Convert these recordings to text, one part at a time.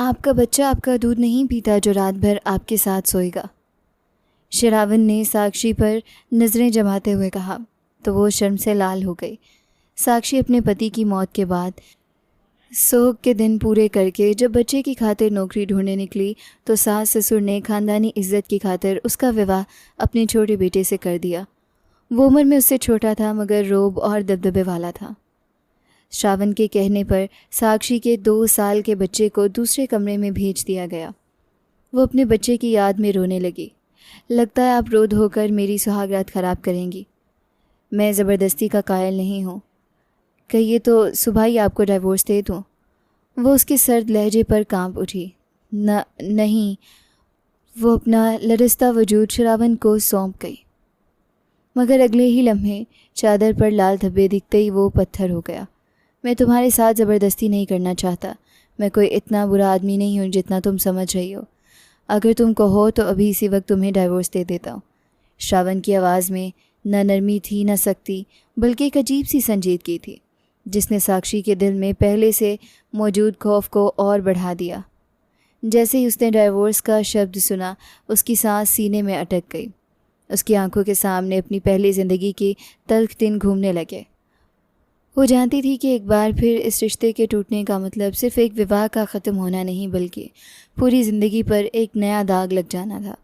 आपका बच्चा आपका दूध नहीं पीता जो रात भर आपके साथ सोएगा। श्रावण ने साक्षी पर नज़रें जमाते हुए कहा तो वो शर्म से लाल हो गई। साक्षी अपने पति की मौत के बाद सोग के दिन पूरे करके जब बच्चे की खातिर नौकरी ढूंढने निकली तो सास ससुर ने खानदानी इज्जत की खातिर उसका विवाह अपने छोटे बेटे से कर दिया। वो उम्र में उससे छोटा था मगर रोब और दबदबे वाला था। श्रावण के कहने पर साक्षी के 2 साल के बच्चे को दूसरे कमरे में भेज दिया गया। वो अपने बच्चे की याद में रोने लगी। लगता है आप रोध होकर मेरी सुहागरात ख़राब करेंगी। मैं ज़बरदस्ती का कायल नहीं हूँ। कहिए तो सुबह ही आपको डाइवोर्स दे दूँ। वो उसके सर्द लहजे पर कांप उठी। नहीं। वो अपना लरसता वजूद श्रावण को सौंप गई, मगर अगले ही लम्हे चादर पर लाल धब्बे दिखते ही वो पत्थर हो गया। मैं तुम्हारे साथ ज़बरदस्ती नहीं करना चाहता। मैं कोई इतना बुरा आदमी नहीं हूँ जितना तुम समझ रही हो। अगर तुम कहो तो अभी इसी वक्त तुम्हें डाइवोर्स दे देता हूँ। श्रावण की आवाज़ में न नरमी थी न सख्ती, बल्कि एक अजीब सी संजीदगी थी जिसने साक्षी के दिल में पहले से मौजूद खौफ को और बढ़ा दिया। जैसे ही उसने डाइवोर्स का शब्द सुना उसकी सांस सीने में अटक गई। उसकी आंखों के सामने अपनी पहली ज़िंदगी के तल्ख दिन घूमने लगे। वो जानती थी कि एक बार फिर इस रिश्ते के टूटने का मतलब सिर्फ एक विवाह का ख़त्म होना नहीं बल्कि पूरी ज़िंदगी पर एक नया दाग लग जाना था।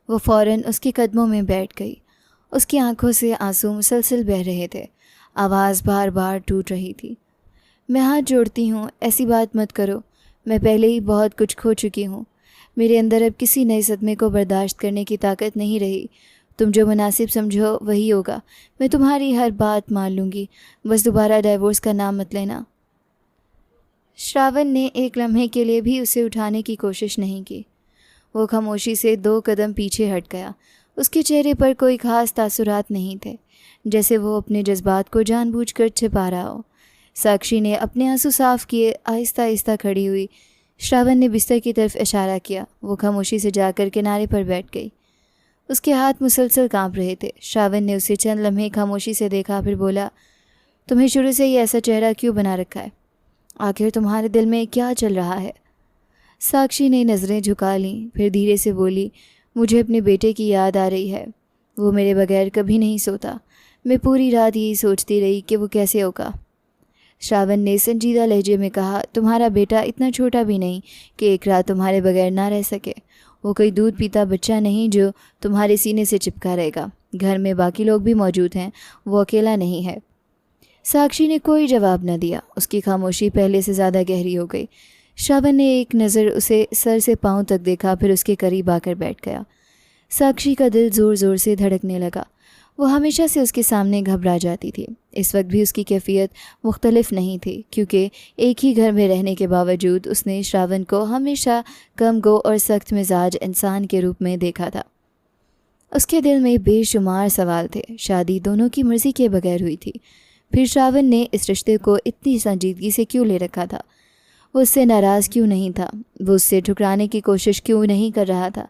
वो फ़ौरन उसके कदमों में बैठ गई। उसकी आंखों से आंसू मुसलसल बह रहे थे। आवाज़ बार बार टूट रही थी। मैं हाथ जोड़ती हूँ, ऐसी बात मत करो। मैं पहले ही बहुत कुछ खो चुकी हूँ। मेरे अंदर अब किसी नए सदमे को बर्दाश्त करने की ताकत नहीं रही। तुम जो मुनासिब समझो वही होगा। मैं तुम्हारी हर बात मान लूँगी, बस दोबारा डाइवोर्स का नाम मत लेना। श्रावण ने एक लम्हे के लिए भी उसे उठाने की कोशिश नहीं की। वो खामोशी से 2 कदम पीछे हट गया। उसके चेहरे पर कोई ख़ास तासुरात नहीं थे, जैसे वो अपने जज्बात को जानबूझकर छिपा रहा हो। साक्षी ने अपने आंसू साफ किए आहिस्ता आहिस्ता खड़ी हुई। श्रावण ने बिस्तर की तरफ इशारा किया। वो खामोशी से जाकर किनारे पर बैठ गई। उसके हाथ मुसलसल कांप रहे थे। श्रावण ने उसे चंद लम्हे खामोशी से देखा, फिर बोला, तुम्हें शुरू से ही ऐसा चेहरा क्यों बना रखा है? आखिर तुम्हारे दिल में क्या चल रहा है? साक्षी ने नज़रें झुका लीं, फिर धीरे से बोली, मुझे अपने बेटे की याद आ रही है। वो मेरे बगैर कभी नहीं सोता। मैं पूरी रात यही सोचती रही कि वो कैसे होगा। श्रावण ने संजीदा लहजे में कहा, तुम्हारा बेटा इतना छोटा भी नहीं कि एक रात तुम्हारे बगैर ना रह सके। वो कोई दूध पीता बच्चा नहीं जो तुम्हारे सीने से चिपका रहेगा। घर में बाकी लोग भी मौजूद हैं, वो अकेला नहीं है। साक्षी ने कोई जवाब न दिया। उसकी खामोशी पहले से ज़्यादा गहरी हो गई। श्रावण ने एक नज़र उसे सर से पांव तक देखा, फिर उसके करीब आकर बैठ गया। साक्षी का दिल ज़ोर ज़ोर से धड़कने लगा। वो हमेशा से उसके सामने घबरा जाती थी। इस वक्त भी उसकी कैफियत मुख्तलिफ नहीं थी, क्योंकि एक ही घर में रहने के बावजूद उसने श्रावण को हमेशा कम गो और सख्त मिजाज इंसान के रूप में देखा था। उसके दिल में बेशुमार सवाल थे। शादी दोनों की मर्ज़ी के बगैर हुई थी, फिर श्रावण ने इस रिश्ते को इतनी संजीदगी से क्यों ले रखा था? वो उससे नाराज़ क्यों नहीं था? वो उससे ठुकराने की कोशिश क्यों नहीं कर रहा था?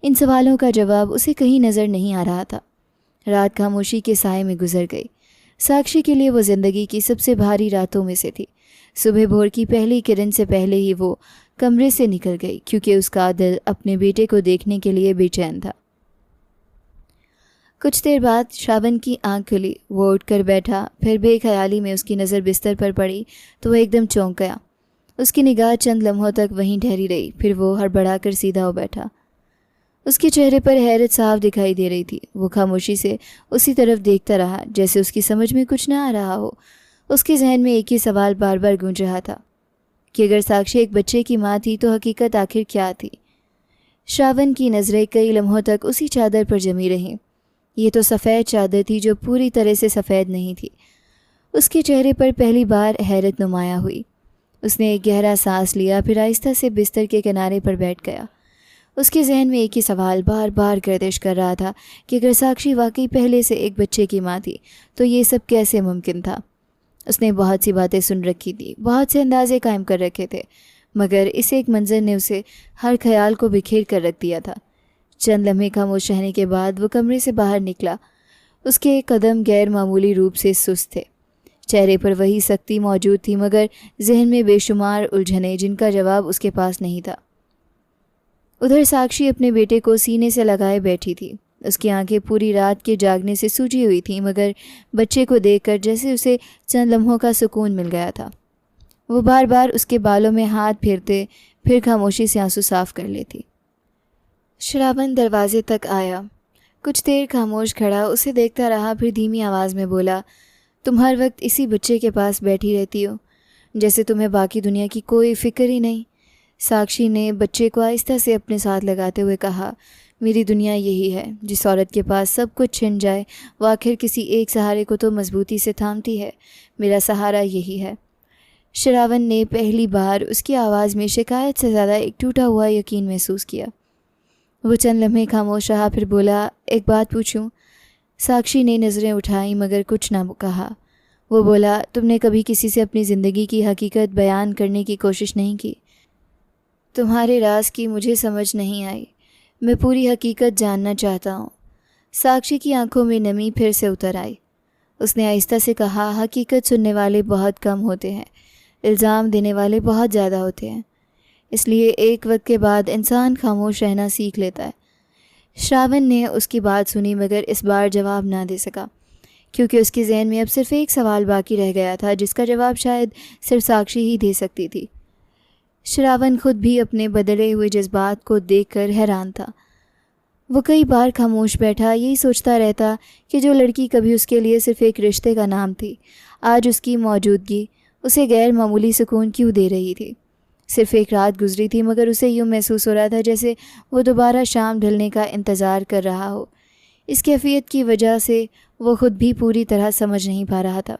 इन सवालों का जवाब उसे कहीं नज़र नहीं आ रहा था। रात खामोशी के साए में गुजर गई। साक्षी के लिए वो ज़िंदगी की सबसे भारी रातों में से थी। सुबह भोर की पहली किरण से पहले ही वो कमरे से निकल गई, क्योंकि उसका दिल अपने बेटे को देखने के लिए बेचैन था। कुछ देर बाद श्रावण की आंख खुली। वो उठकर बैठा, फिर बेख्याली में उसकी नज़र बिस्तर पर पड़ी तो वह एकदम चौंक गया। उसकी निगाह चंद लम्हों तक वहीं ठहरी रही, फिर वो हड़बड़ाकर सीधा हो बैठा। उसके चेहरे पर हैरत साफ दिखाई दे रही थी। वो खामोशी से उसी तरफ देखता रहा, जैसे उसकी समझ में कुछ ना आ रहा हो। उसके जहन में एक ही सवाल बार बार गूंज रहा था कि अगर साक्षी एक बच्चे की माँ थी तो हकीकत आखिर क्या थी? श्रावण की नज़रें कई लम्हों तक उसी चादर पर जमी रहीं। ये तो सफ़ेद चादर थी जो पूरी तरह से सफ़ेद नहीं थी। उसके चेहरे पर पहली बार हैरत नुमाया हुई। उसने एक गहरा सांस लिया, फिर आहिस्ता से बिस्तर के किनारे पर बैठ गया। उसके जहन में एक ही सवाल बार बार गर्दिश कर रहा था कि अगर साक्षी वाकई पहले से एक बच्चे की माँ थी तो ये सब कैसे मुमकिन था? उसने बहुत सी बातें सुन रखी थी, बहुत से अंदाजे कायम कर रखे थे, मगर इस एक मंजर ने उसे हर ख्याल को बिखेर कर रख दिया था। चंद लम्हे खामोश रहने के बाद वो कमरे से बाहर निकला। उसके कदम गैर मामूली रूप से सुस्त थे। चेहरे पर वही सख्ती मौजूद थी, मगर जहन में बेशुमार उलझने जिनका जवाब उसके पास नहीं था। उधर साक्षी अपने बेटे को सीने से लगाए बैठी थी। उसकी आंखें पूरी रात के जागने से सूजी हुई थीं, मगर बच्चे को देखकर जैसे उसे चंद लम्हों का सुकून मिल गया था। वो बार बार उसके बालों में हाथ फेरते फिर खामोशी से आंसू साफ कर लेती। श्रावण दरवाजे तक आया। कुछ देर खामोश खड़ा उसे देखता रहा, फिर धीमी आवाज़ में बोला, तुम हर वक्त इसी बच्चे के पास बैठी रहती हो, जैसे तुम्हें बाकी दुनिया की कोई फिक्र ही नहीं। साक्षी ने बच्चे को आहिस्ता से अपने साथ लगाते हुए कहा, मेरी दुनिया यही है। जिस औरत के पास सब कुछ छिन जाए वो आखिर किसी एक सहारे को तो मजबूती से थामती है। मेरा सहारा यही है। श्रावण ने पहली बार उसकी आवाज़ में शिकायत से ज़्यादा एक टूटा हुआ यकीन महसूस किया। वो चंद लम्हे खामोश रहा, फिर बोला, एक बात पूछूं? साक्षी ने नज़रें उठाई मगर कुछ ना कहा। वो बोला, तुमने कभी किसी से अपनी ज़िंदगी की हकीकत बयान करने की कोशिश नहीं की? तुम्हारे राज की मुझे समझ नहीं आई। मैं पूरी हकीकत जानना चाहता हूँ। साक्षी की आंखों में नमी फिर से उतर आई। उसने आहिस्ता से कहा, हकीकत सुनने वाले बहुत कम होते हैं, इल्ज़ाम देने वाले बहुत ज़्यादा होते हैं। इसलिए एक वक्त के बाद इंसान खामोश रहना सीख लेता है। श्रावण ने उसकी बात सुनी मगर इस बार जवाब ना दे सका, क्योंकि उसके जहन में अब सिर्फ एक सवाल बाकी रह गया था जिसका जवाब शायद सिर्फ साक्षी ही दे सकती थी। श्रावण खुद भी अपने बदले हुए जज्बात को देखकर हैरान था। वो कई बार खामोश बैठा यही सोचता रहता कि जो लड़की कभी उसके लिए सिर्फ एक रिश्ते का नाम थी, आज उसकी मौजूदगी उसे गैर मामूली सुकून क्यों दे रही थी। सिर्फ एक रात गुजरी थी मगर उसे यूँ महसूस हो रहा था जैसे वो दोबारा शाम ढलने का इंतज़ार कर रहा हो। इस कैफियत की वजह से वो खुद भी पूरी तरह समझ नहीं पा रहा था।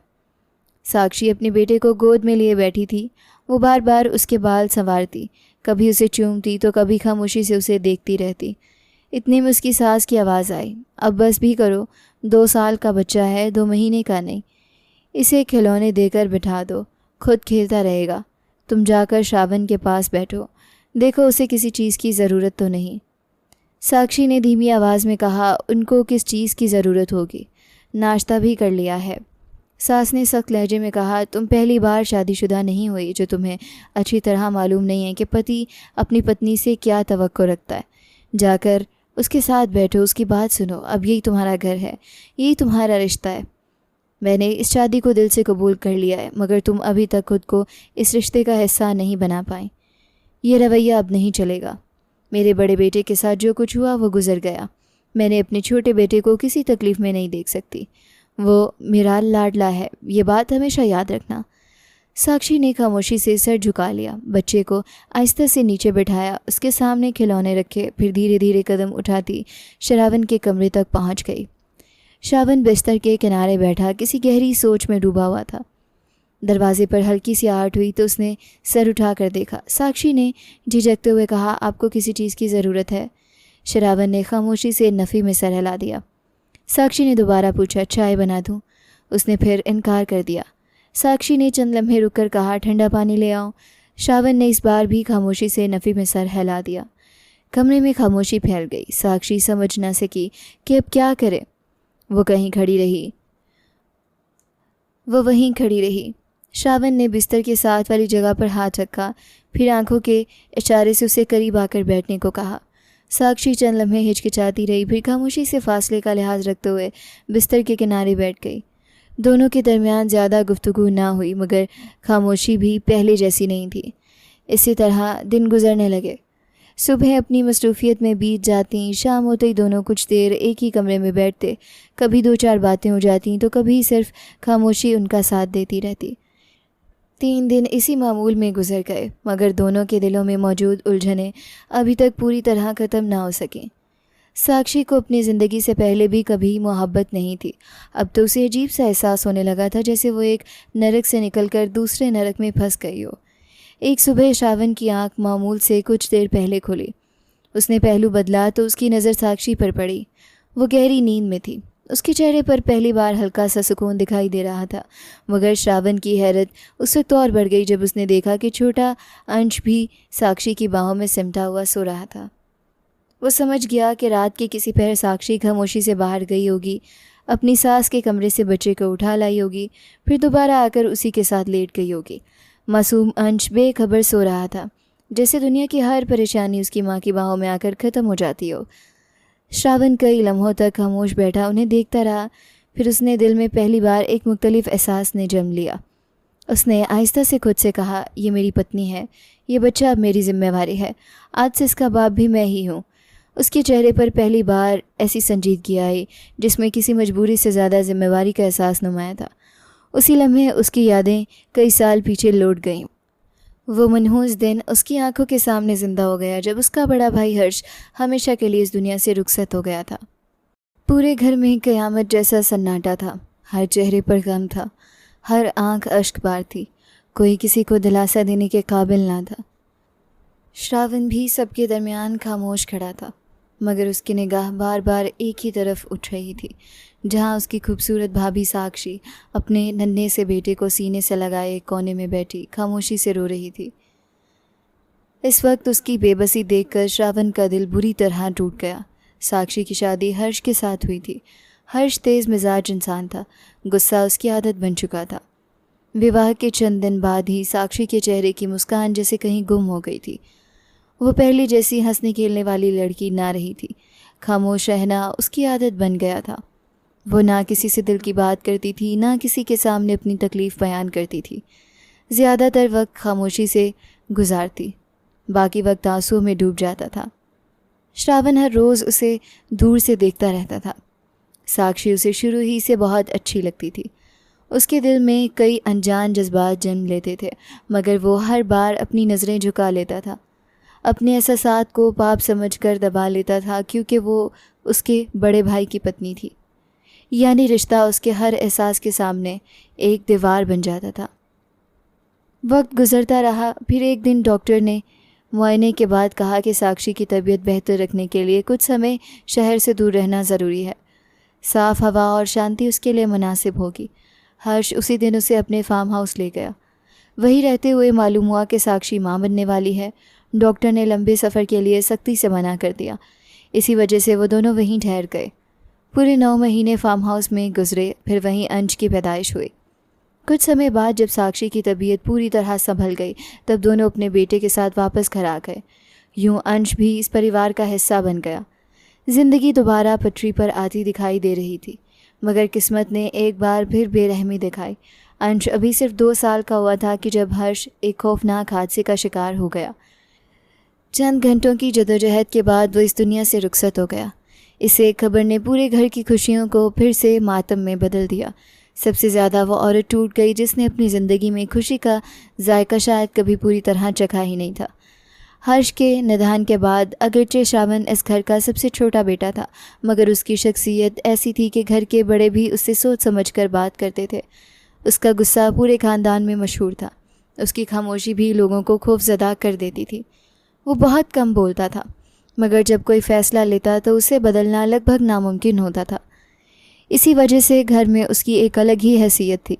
साक्षी अपने बेटे को गोद में लिए बैठी थी। वो बार बार उसके बाल संवारती, कभी उसे चूमती तो कभी खामोशी से उसे देखती रहती। इतने में उसकी सास की आवाज़ आई, अब बस भी करो, 2 साल का बच्चा है, 2 महीने का नहीं। इसे खिलौने देकर बिठा दो, खुद खेलता रहेगा। तुम जाकर श्रावण के पास बैठो, देखो उसे किसी चीज़ की ज़रूरत तो नहीं। साक्षी ने धीमी आवाज़ में कहा, उनको किस चीज़ की ज़रूरत होगी, नाश्ता भी कर लिया है। सास ने सख्त लहजे में कहा, तुम पहली बार शादीशुदा नहीं हुई जो तुम्हें अच्छी तरह मालूम नहीं है कि पति अपनी पत्नी से क्या तवक्को रखता है। जाकर उसके साथ बैठो, उसकी बात सुनो। अब यही तुम्हारा घर है, यही तुम्हारा रिश्ता है। मैंने इस शादी को दिल से कबूल कर लिया है, मगर तुम अभी तक खुद को इस रिश्ते का हिस्सा नहीं बना पाए। ये रवैया अब नहीं चलेगा। मेरे बड़े बेटे के साथ जो कुछ हुआ वो गुजर गया। मैंने अपने छोटे बेटे को किसी तकलीफ़ में नहीं देख सकती। वो मेरा लाडला है, ये बात हमेशा याद रखना। साक्षी ने खामोशी से सर झुका लिया, बच्चे को आहिस्ता से नीचे बिठाया, उसके सामने खिलौने रखे, फिर धीरे धीरे कदम उठाती श्रावण के कमरे तक पहुंच गई। श्रावण बिस्तर के किनारे बैठा किसी गहरी सोच में डूबा हुआ था। दरवाजे पर हल्की सी आहट हुई तो उसने सर उठा कर देखा। साक्षी ने झिझकते हुए कहा, आपको किसी चीज़ की ज़रूरत है? श्रावण ने खामोशी से नफ़ी में सर हिला दिया। साक्षी ने दोबारा पूछा, चाय बना दूं? उसने फिर इनकार कर दिया। साक्षी ने चंद लम्हे रुककर कहा, ठंडा पानी ले आऊं? श्रावण ने इस बार भी खामोशी से नफ़ी में सर हिला दिया। कमरे में खामोशी फैल गई। साक्षी समझ न सकी कि अब क्या करे। वो वहीं खड़ी रही। श्रावण ने बिस्तर के साथ वाली जगह पर हाथ रखा, फिर आंखों के इशारे से उसे करीब आकर बैठने को कहा। साक्षी चंद लम्हे हिचकिचाती रही, फिर खामोशी से फासले का लिहाज रखते हुए बिस्तर के किनारे बैठ गई। दोनों के दरमियान ज़्यादा गुफ्तगू ना हुई, मगर खामोशी भी पहले जैसी नहीं थी। इसी तरह दिन गुजरने लगे। सुबह अपनी मसरूफ़ियत में बीत जाती, शाम होते ही दोनों कुछ देर एक ही कमरे में बैठते। कभी 2-4 बातें हो जाती तो कभी सिर्फ खामोशी उनका साथ देती रहती। 3 दिन इसी मामूल में गुजर गए, मगर दोनों के दिलों में मौजूद उलझनें अभी तक पूरी तरह ख़त्म ना हो सकें। साक्षी को अपनी ज़िंदगी से पहले भी कभी मोहब्बत नहीं थी। अब तो उसे अजीब सा एहसास होने लगा था जैसे वो एक नरक से निकलकर दूसरे नरक में फंस गई हो। एक सुबह श्रावण की आंख मामूल से कुछ देर पहले खुली। उसने पहलू बदला तो उसकी नज़र साक्षी पर पड़ी। वो गहरी नींद में थी। उसके चेहरे पर पहली बार हल्का सा सुकून दिखाई दे रहा था, मगर श्रावण की हैरत उस वक्त और बढ़ गई जब उसने देखा कि छोटा अंश भी साक्षी की बाहों में सिमटा हुआ सो रहा था। वो समझ गया कि रात के किसी पहर साक्षी खामोशी से बाहर गई होगी। अपनी सास के कमरे से बच्चे को उठा लाई होगी, फिर दोबारा आकर उसी के साथ लेट गई होगी। मासूम अंश बेखबर सो रहा था, जैसे दुनिया की हर परेशानी उसकी माँ की बाहों में आकर ख़त्म हो जाती हो। श्रावण कई लम्हों तक खामोश बैठा उन्हें देखता रहा। फिर उसने दिल में पहली बार एक मुख्तलिफ एहसास ने जन्म लिया। उसने आहिस्ता से खुद से कहा, ये मेरी पत्नी है, ये बच्चा अब मेरी जिम्मेवारी है, आज से इसका बाप भी मैं ही हूँ। उसके चेहरे पर पहली बार ऐसी संजीदगी आई जिसमें किसी मजबूरी से ज़्यादा जिम्मेवारी का एहसास नुमाया था। उसी लम्हे उसकी यादें कई साल पीछे लौट गईं। वो मनहूस दिन उसकी आंखों के सामने ज़िंदा हो गया जब उसका बड़ा भाई हर्ष हमेशा के लिए इस दुनिया से रुखसत हो गया था। पूरे घर में क़यामत जैसा सन्नाटा था। हर चेहरे पर गम था, हर आंख अश्कबार थी। कोई किसी को दिलासा देने के काबिल ना था। श्रावण भी सबके दरमियान खामोश खड़ा था, मगर उसकी निगाह बार बार एक ही तरफ उठ रही थी, जहाँ उसकी खूबसूरत भाभी साक्षी अपने नन्हे से बेटे को सीने से लगाए एक कोने में बैठी खामोशी से रो रही थी। इस वक्त उसकी बेबसी देखकर श्रावण का दिल बुरी तरह टूट गया। साक्षी की शादी हर्ष के साथ हुई थी। हर्ष तेज़ मिजाज इंसान था, गुस्सा उसकी आदत बन चुका था। विवाह के चंद दिन बाद ही साक्षी के चेहरे की मुस्कान जैसे कहीं गुम हो गई थी। वो पहले जैसी हंसने खेलने वाली लड़की ना रही थी। खामोश रहना उसकी आदत बन गया था। वो ना किसी से दिल की बात करती थी, ना किसी के सामने अपनी तकलीफ़ बयान करती थी। ज़्यादातर वक्त खामोशी से गुजारती, बाकी वक्त आंसुओं में डूब जाता था। श्रावण हर रोज़ उसे दूर से देखता रहता था। साक्षी उसे शुरू ही से बहुत अच्छी लगती थी। उसके दिल में कई अनजान जज्बात जन्म लेते थे, मगर वो हर बार अपनी नज़रें झुका लेता था। अपने एहसासात को पाप समझकर दबा लेता था, क्योंकि वो उसके बड़े भाई की पत्नी थी। यानी रिश्ता उसके हर एहसास के सामने एक दीवार बन जाता था। वक्त गुजरता रहा। फिर एक दिन डॉक्टर ने मुआयने के बाद कहा कि साक्षी की तबीयत बेहतर रखने के लिए कुछ समय शहर से दूर रहना ज़रूरी है। साफ़ हवा और शांति उसके लिए मुनासिब होगी। हर्ष उसी दिन उसे अपने फार्म हाउस ले गया। वहीं रहते हुए मालूम हुआ कि साक्षी माँ बनने वाली है। डॉक्टर ने लंबे सफ़र के लिए सख्ती से मना कर दिया। इसी वजह से वो दोनों वहीं ठहर गए। पूरे 9 महीने फार्म हाउस में गुजरे। फिर वहीं अंश की पैदाइश हुई। कुछ समय बाद जब साक्षी की तबीयत पूरी तरह संभल गई, तब दोनों अपने बेटे के साथ वापस घर आ गए। यूँ अंश भी इस परिवार का हिस्सा बन गया। ज़िंदगी दोबारा पटरी पर आती दिखाई दे रही थी, मगर किस्मत ने एक बार फिर बेरहमी दिखाई। अंश अभी सिर्फ 2 साल का हुआ था कि जब हर्ष एक खौफनाक हादसे का शिकार हो गया। चंद घंटों की जदोजहद के बाद वो इस दुनिया से रुखसत हो गया। इस एक खबर ने पूरे घर की खुशियों को फिर से मातम में बदल दिया। सबसे ज़्यादा वो औरत टूट गई जिसने अपनी ज़िंदगी में खुशी का जायका शायद कभी पूरी तरह चखा ही नहीं था। हर्ष के निधन के बाद अगरचे श्रावण इस घर का सबसे छोटा बेटा था, मगर उसकी शख्सियत ऐसी थी कि घर के बड़े भी उससे सोच समझकर बात करते थे। उसका गुस्सा पूरे ख़ानदान में मशहूर था। उसकी खामोशी भी लोगों को खौफज़दा कर देती थी। वो बहुत कम बोलता था, मगर जब कोई फ़ैसला लेता तो उसे बदलना लगभग नामुमकिन होता था। इसी वजह से घर में उसकी एक अलग ही हैसियत थी।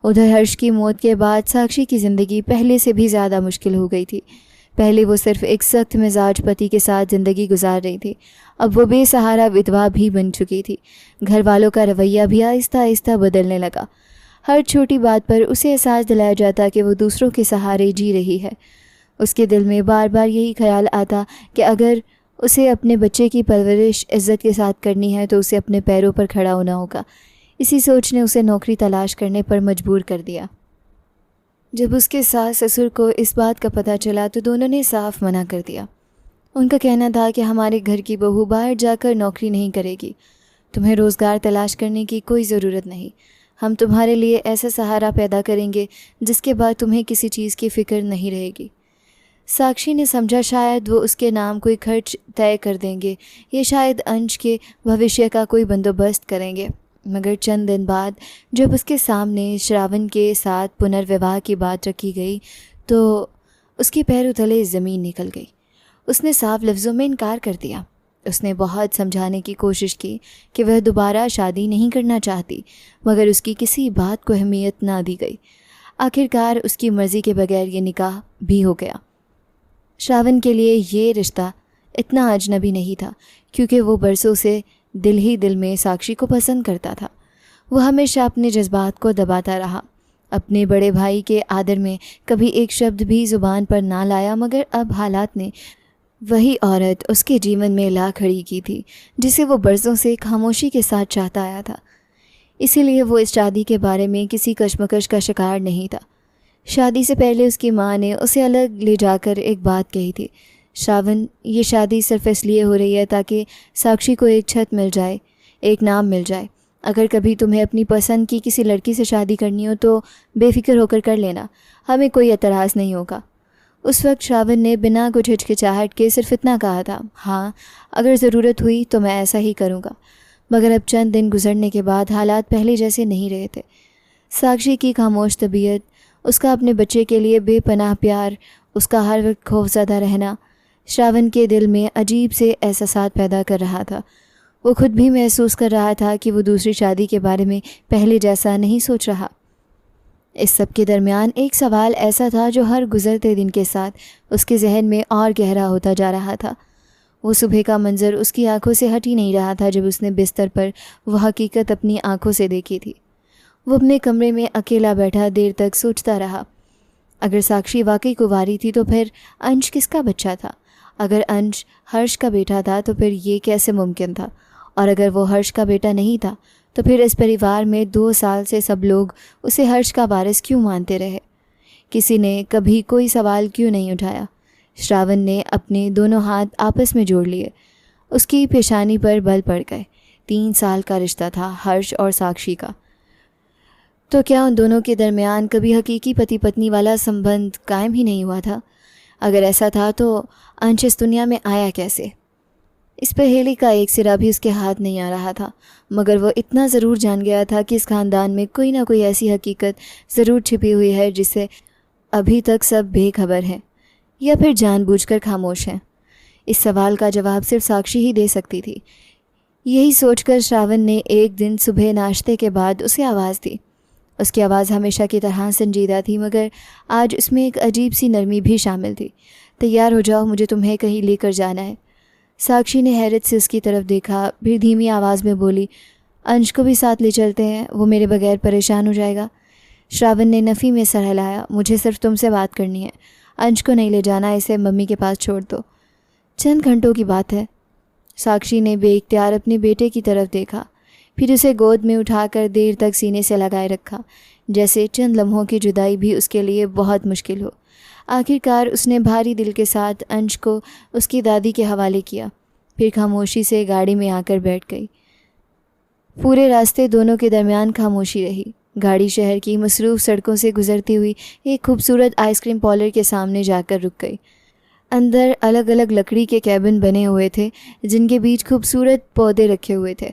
उधर हर्ष की मौत के बाद साक्षी की ज़िंदगी पहले से भी ज़्यादा मुश्किल हो गई थी। पहले वो सिर्फ एक सख्त मिजाज पति के साथ ज़िंदगी गुजार रही थी, अब वो बेसहारा विधवा भी बन चुकी थी। घर वालों का रवैया भी आहिस्ता आहिस्ता बदलने लगा। हर छोटी बात पर उसे एहसास दिलाया जाता कि वो दूसरों के सहारे जी रही है। उसके दिल में बार बार यही ख्याल आता कि अगर उसे अपने बच्चे की परवरिश इज़्ज़त के साथ करनी है तो उसे अपने पैरों पर खड़ा होना होगा। इसी सोच ने उसे नौकरी तलाश करने पर मजबूर कर दिया। जब उसके सास ससुर को इस बात का पता चला तो दोनों ने साफ मना कर दिया। उनका कहना था कि हमारे घर की बहू बाहर जाकर नौकरी नहीं करेगी, तुम्हें रोज़गार तलाश करने की कोई ज़रूरत नहीं। हम तुम्हारे लिए ऐसा सहारा पैदा करेंगे जिसके बाद तुम्हें किसी चीज़ की फ़िक्र नहीं रहेगी। साक्षी ने समझा शायद वो उसके नाम कोई खर्च तय कर देंगे या शायद अंश के भविष्य का कोई बंदोबस्त करेंगे, मगर चंद दिन बाद जब उसके सामने श्रावण के साथ पुनर्विवाह की बात रखी गई तो उसके पैरों तले ज़मीन निकल गई। उसने साफ लफ्ज़ों में इनकार कर दिया। उसने बहुत समझाने की कोशिश की कि वह दोबारा शादी नहीं करना चाहती, मगर उसकी किसी बात को अहमियत ना दी गई। आखिरकार उसकी मर्ज़ी के बगैर ये निकाह भी हो गया। श्रावण के लिए ये रिश्ता इतना अजनबी नहीं था, क्योंकि वो बरसों से दिल ही दिल में साक्षी को पसंद करता था। वो हमेशा अपने जज्बात को दबाता रहा, अपने बड़े भाई के आदर में कभी एक शब्द भी ज़ुबान पर ना लाया, मगर अब हालात ने वही औरत उसके जीवन में ला खड़ी की थी जिसे वो बरसों से खामोशी के साथ चाहता आया था। इसीलिए वो इस शादी के बारे में किसी कश्मकश का शिकार नहीं था। शादी से पहले उसकी माँ ने उसे अलग ले जाकर एक बात कही थी, श्रावण, ये शादी सिर्फ इसलिए हो रही है ताकि साक्षी को एक छत मिल जाए, एक नाम मिल जाए। अगर कभी तुम्हें अपनी पसंद की किसी लड़की से शादी करनी हो तो बेफिक्र होकर कर लेना, हमें कोई एतराज़ नहीं होगा। उस वक्त श्रावण ने बिना कुछ हिचकिचाहट के सिर्फ इतना कहा था, हाँ, अगर ज़रूरत हुई तो मैं ऐसा ही करूँगा। मगर अब चंद दिन गुजरने के बाद हालात पहले जैसे नहीं रहे थे। साक्षी की खामोश तबीयत, उसका अपने बच्चे के लिए बेपनाह प्यार, उसका हर वक्त खौफज़दा रहना श्रावण के दिल में अजीब से एहसासात पैदा कर रहा था। वो खुद भी महसूस कर रहा था कि वो दूसरी शादी के बारे में पहले जैसा नहीं सोच रहा। इस सब के दरमियान एक सवाल ऐसा था जो हर गुज़रते दिन के साथ उसके जहन में और गहरा होता जा रहा था। वो सुबह का मंज़र उसकी आंखों से हट ही नहीं रहा था जब उसने बिस्तर पर वो हकीकत अपनी आंखों से देखी थी। वो अपने कमरे में अकेला बैठा देर तक सोचता रहा। अगर साक्षी वाकई कुंवारी थी तो फिर अंश किसका बच्चा था? अगर अंश हर्ष का बेटा था तो फिर ये कैसे मुमकिन था? और अगर वो हर्ष का बेटा नहीं था तो फिर इस परिवार में 2 साल से सब लोग उसे हर्ष का वारिस क्यों मानते रहे? किसी ने कभी कोई सवाल क्यों नहीं उठाया? श्रावण ने अपने दोनों हाथ आपस में जोड़ लिए। उसकी पेशानी पर बल पड़ गए। 3 साल का रिश्ता था हर्ष और साक्षी का। तो क्या उन दोनों के दरमियान कभी हकीकी पति पत्नी वाला संबंध कायम ही नहीं हुआ था? अगर ऐसा था तो अंश इस दुनिया में आया कैसे? इस पहेली का एक सिरा भी उसके हाथ नहीं आ रहा था, मगर वो इतना ज़रूर जान गया था कि इस ख़ानदान में कोई ना कोई ऐसी हकीकत ज़रूर छिपी हुई है जिससे अभी तक सब बेखबर हैं या फिर जानबूझकर खामोश हैं। इस सवाल का जवाब सिर्फ साक्षी ही दे सकती थी। यही सोचकर श्रावण ने एक दिन सुबह नाश्ते के बाद उसे आवाज़ दी। उसकी आवाज़ हमेशा की तरह संजीदा थी, मगर आज उसमें एक अजीब सी नरमी भी शामिल थी। तैयार हो जाओ, मुझे तुम्हें कहीं लेकर जाना है। साक्षी ने हैरत से उसकी तरफ देखा, फिर धीमी आवाज़ में बोली, अंश को भी साथ ले चलते हैं, वो मेरे बगैर परेशान हो जाएगा। श्रावण ने नफ़ी में सर हिलाया, मुझे सिर्फ तुमसे बात करनी है, अंश को नहीं ले जाना, इसे मम्मी के पास छोड़ दो। चंद घंटों की बात है। साक्षी ने बेइख्तियार अपने बेटे की तरफ देखा, फिर उसे गोद में उठाकर देर तक सीने से लगाए रखा, जैसे चंद लम्हों की जुदाई भी उसके लिए बहुत मुश्किल हो। आखिरकार उसने भारी दिल के साथ अंश को उसकी दादी के हवाले किया, फिर खामोशी से गाड़ी में आकर बैठ गई। पूरे रास्ते दोनों के दरमियान खामोशी रही। गाड़ी शहर की मसरूफ़ सड़कों से गुजरती हुई एक खूबसूरत आइसक्रीम पार्लर के सामने जाकर रुक गई। अंदर अलग अलग लकड़ी के कैबिन बने हुए थे जिनके बीच खूबसूरत पौधे रखे हुए थे।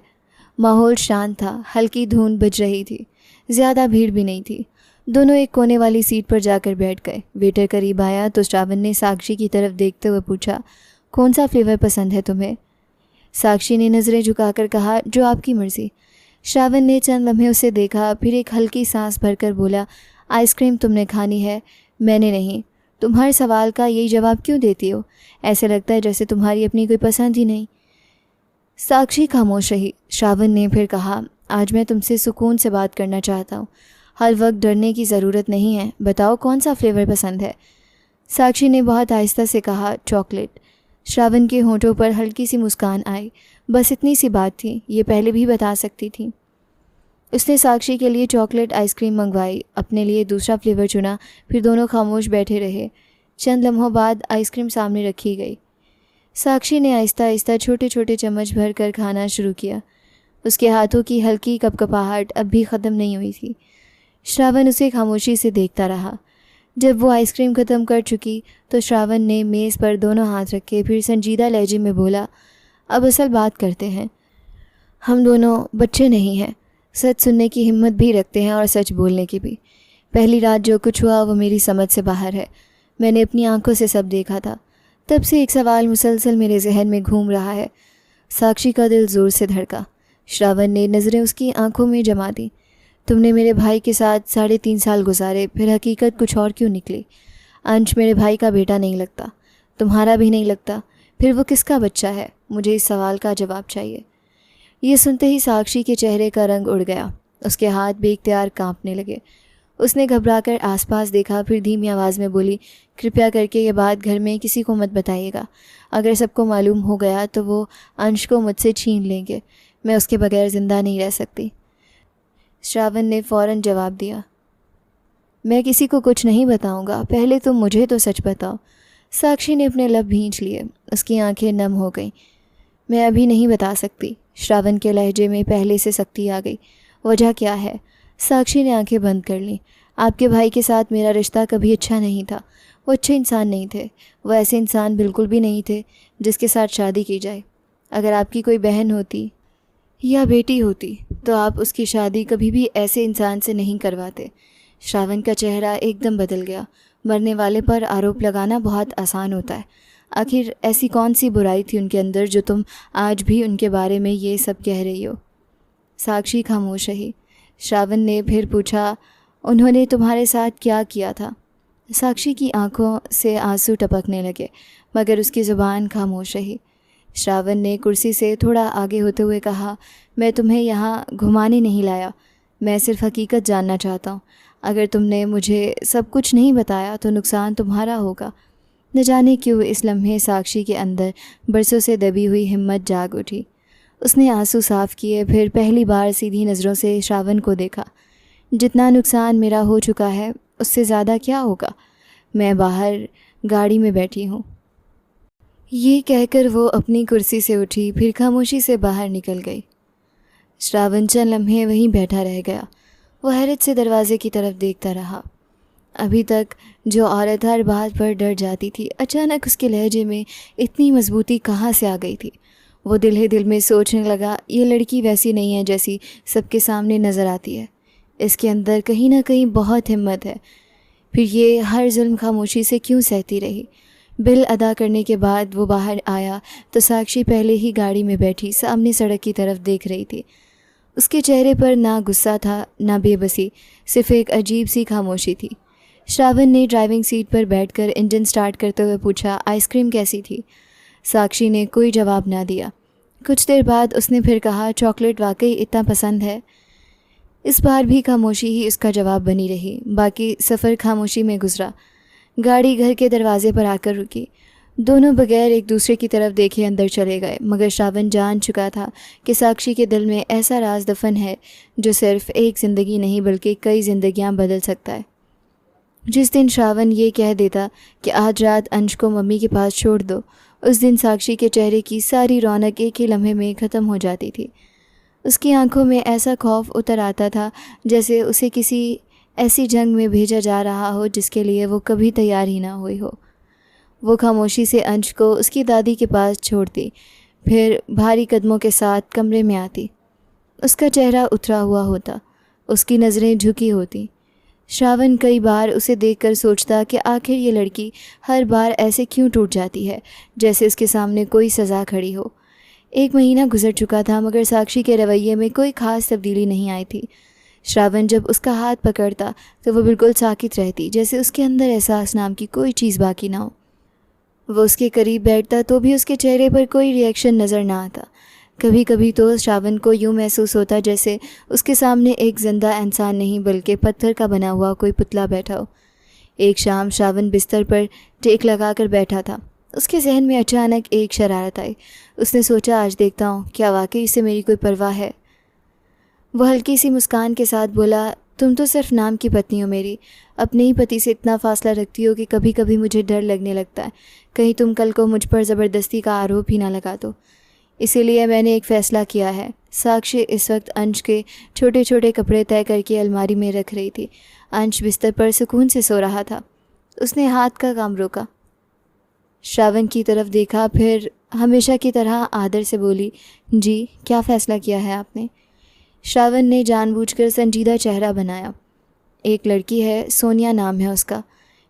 माहौल शांत था, हल्की धुंध बज रही थी, ज़्यादा भीड़ भी नहीं थी। दोनों एक कोने वाली सीट पर जाकर बैठ गए। वेटर करीब आया तो श्रावण ने साक्षी की तरफ देखते हुए पूछा, कौन सा फ्लेवर पसंद है तुम्हें? साक्षी ने नज़रें झुकाकर कहा, जो आपकी मर्ज़ी। श्रावण ने चंद लम्हे उसे देखा, फिर एक हल्की सांस भरकर बोला, आइसक्रीम तुमने खानी है, मैंने नहीं। तुम हर सवाल का यही जवाब क्यों देती हो? ऐसे लगता है जैसे तुम्हारी अपनी कोई पसंद ही नहीं। साक्षी खामोश रही। श्रावण ने फिर कहा, आज मैं तुमसे सुकून से बात करना चाहता हूँ, हर वक्त डरने की ज़रूरत नहीं है। बताओ कौन सा फ्लेवर पसंद है? साक्षी ने बहुत आहिस्ता से कहा, चॉकलेट। श्रावण के होंठों पर हल्की सी मुस्कान आई। बस इतनी सी बात थी, ये पहले भी बता सकती थी। उसने साक्षी के लिए चॉकलेट आइसक्रीम मंगवाई, अपने लिए दूसरा फ्लेवर चुना, फिर दोनों खामोश बैठे रहे। चंद लम्हों बाद आइसक्रीम सामने रखी गई। साक्षी ने आहिस्ता आहिस्ता छोटे छोटे चम्मच भर कर खाना शुरू किया। उसके हाथों की हल्की कपकपाहट अब भी ख़त्म नहीं हुई थी। श्रावण उसे खामोशी से देखता रहा। जब वो आइसक्रीम ख़त्म कर चुकी तो श्रावण ने मेज़ पर दोनों हाथ रखे, फिर संजीदा लहजे में बोला, अब असल बात करते हैं। हम दोनों बच्चे नहीं हैं, सच सुनने की हिम्मत भी रखते हैं और सच बोलने की भी। पहली रात जो कुछ हुआ वो मेरी समझ से बाहर है। मैंने अपनी आंखों से सब देखा था। तब से एक सवाल मुसलसल मेरे जहन में घूम रहा है। साक्षी का दिल ज़ोर से धड़का। श्रावण ने नज़रें उसकी आंखों में जमा दी। तुमने मेरे भाई के साथ 3.5 साल गुजारे, फिर हकीकत कुछ और क्यों निकली? अंश मेरे भाई का बेटा नहीं लगता, तुम्हारा भी नहीं लगता, फिर वो किसका बच्चा है? मुझे इस सवाल का जवाब चाहिए। ये सुनते ही साक्षी के चेहरे का रंग उड़ गया। उसके हाथ बेख्तियार कांपने लगे। उसने घबराकर आसपास देखा, फिर धीमी आवाज़ में बोली, कृपया करके ये बात घर में किसी को मत बताइएगा। अगर सबको मालूम हो गया तो वो अंश को मुझसे छीन लेंगे। मैं उसके बगैर ज़िंदा नहीं रह सकती। श्रावण ने फ़ौरन जवाब दिया, मैं किसी को कुछ नहीं बताऊंगा, पहले तुम मुझे तो सच बताओ। साक्षी ने अपने लब भींच लिए। उसकी आंखें नम हो गईं। मैं अभी नहीं बता सकती। श्रावण के लहजे में पहले से सख्ती आ गई। वजह क्या है? साक्षी ने आंखें बंद कर लीं। आपके भाई के साथ मेरा रिश्ता कभी अच्छा नहीं था। वो अच्छे इंसान नहीं थे। वो ऐसे इंसान बिल्कुल भी नहीं थे जिसके साथ शादी की जाए। अगर आपकी कोई बहन होती या बेटी होती तो आप उसकी शादी कभी भी ऐसे इंसान से नहीं करवाते। श्रावण का चेहरा एकदम बदल गया। मरने वाले पर आरोप लगाना बहुत आसान होता है। आखिर ऐसी कौन सी बुराई थी उनके अंदर जो तुम आज भी उनके बारे में ये सब कह रही हो? साक्षी खामोश रही। श्रावण ने फिर पूछा, उन्होंने तुम्हारे साथ क्या किया था? साक्षी की आंखों से आंसू टपकने लगे, मगर उसकी ज़ुबान खामोश रही। श्रावण ने कुर्सी से थोड़ा आगे होते हुए कहा, मैं तुम्हें यहाँ घुमाने नहीं लाया। मैं सिर्फ हकीकत जानना चाहता हूँ। अगर तुमने मुझे सब कुछ नहीं बताया तो नुकसान तुम्हारा होगा। न जाने क्यों इस लम्हे साक्षी के अंदर बरसों से दबी हुई हिम्मत जाग उठी। उसने आंसू साफ़ किए, फिर पहली बार सीधी नज़रों से श्रावण को देखा। जितना नुकसान मेरा हो चुका है उससे ज़्यादा क्या होगा? मैं बाहर गाड़ी में बैठी हूँ। ये कहकर वो अपनी कुर्सी से उठी, फिर खामोशी से बाहर निकल गई। श्रावण चंद लम्हे वहीं बैठा रह गया। वो हैरत से दरवाजे की तरफ देखता रहा। अभी तक जो औरत हर बात पर डर जाती थी, अचानक उसके लहजे में इतनी मजबूती कहाँ से आ गई थी? वो दिल ही दिल में सोचने लगा, ये लड़की वैसी नहीं है जैसी सबके सामने नज़र आती है। इसके अंदर कहीं ना कहीं बहुत हिम्मत है। फिर ये हर जुल्म खामोशी से क्यों सहती रही? बिल अदा करने के बाद वो बाहर आया तो साक्षी पहले ही गाड़ी में बैठी सामने सड़क की तरफ देख रही थी। उसके चेहरे पर ना गुस्सा था ना बेबसी, सिर्फ एक अजीब सी खामोशी थी। श्रावण ने ड्राइविंग सीट पर बैठकर इंजन स्टार्ट करते हुए पूछा, आइसक्रीम कैसी थी? साक्षी ने कोई जवाब ना दिया। कुछ देर बाद उसने फिर कहा, चॉकलेट वाकई इतना पसंद है? इस बार भी खामोशी ही उसका जवाब बनी रही। बाकी सफ़र खामोशी में गुजरा। गाड़ी घर के दरवाजे पर आकर रुकी। दोनों बगैर एक दूसरे की तरफ देखे अंदर चले गए, मगर श्रावण जान चुका था कि साक्षी के दिल में ऐसा राज दफन है जो सिर्फ एक ज़िंदगी नहीं बल्कि कई ज़िंदगियां बदल सकता है। जिस दिन श्रावण ये कह देता कि आज रात अंश को मम्मी के पास छोड़ दो, उस दिन साक्षी के चेहरे की सारी रौनक एक ही लम्हे में ख़त्म हो जाती थी। उसकी आंखों में ऐसा खौफ उतर आता था जैसे उसे किसी ऐसी जंग में भेजा जा रहा हो जिसके लिए वो कभी तैयार ही ना हुई हो। वो खामोशी से अंश को उसकी दादी के पास छोड़ती, फिर भारी कदमों के साथ कमरे में आती। उसका चेहरा उतरा हुआ होता, उसकी नज़रें झुकी होती। श्रावण कई बार उसे देखकर सोचता कि आखिर ये लड़की हर बार ऐसे क्यों टूट जाती है जैसे उसके सामने कोई सज़ा खड़ी हो। 1 महीना गुजर चुका था मगर साक्षी के रवैये में कोई ख़ास तब्दीली नहीं आई थी। श्रावण जब उसका हाथ पकड़ता तो वो बिल्कुल साकित रहती, जैसे उसके अंदर एहसास नाम की कोई चीज़ बाकी ना हो। वो उसके करीब बैठता तो भी उसके चेहरे पर कोई रिएक्शन नज़र ना आता। कभी कभी तो श्रावण को यूँ महसूस होता जैसे उसके सामने एक जिंदा इंसान नहीं बल्कि पत्थर का बना हुआ कोई पुतला बैठा हो। एक शाम श्रावण बिस्तर पर टेक लगाकर बैठा था। उसके जहन में अचानक एक शरारत आई। उसने सोचा, आज देखता हूँ क्या वाकई इससे मेरी कोई परवाह है। वह हल्की सी मुस्कान के साथ बोला, तुम तो सिर्फ नाम की पत्नी हो मेरी। अपने ही पति से इतना फासला रखती हो कि कभी कभी मुझे डर लगने लगता है कहीं तुम कल को मुझ पर ज़बरदस्ती का आरोप ही ना लगा दो। इसीलिए मैंने एक फ़ैसला किया है। साक्षी इस वक्त अंश के छोटे छोटे कपड़े तय करके अलमारी में रख रही थी। अंश बिस्तर पर सुकून से सो रहा था। उसने हाथ का काम रोका, श्रावण की तरफ देखा, फिर हमेशा की तरह आदर से बोली, जी क्या फ़ैसला किया है आपने? श्रावण ने जानबूझकर संजीदा चेहरा बनाया। एक लड़की है, सोनिया नाम है उसका।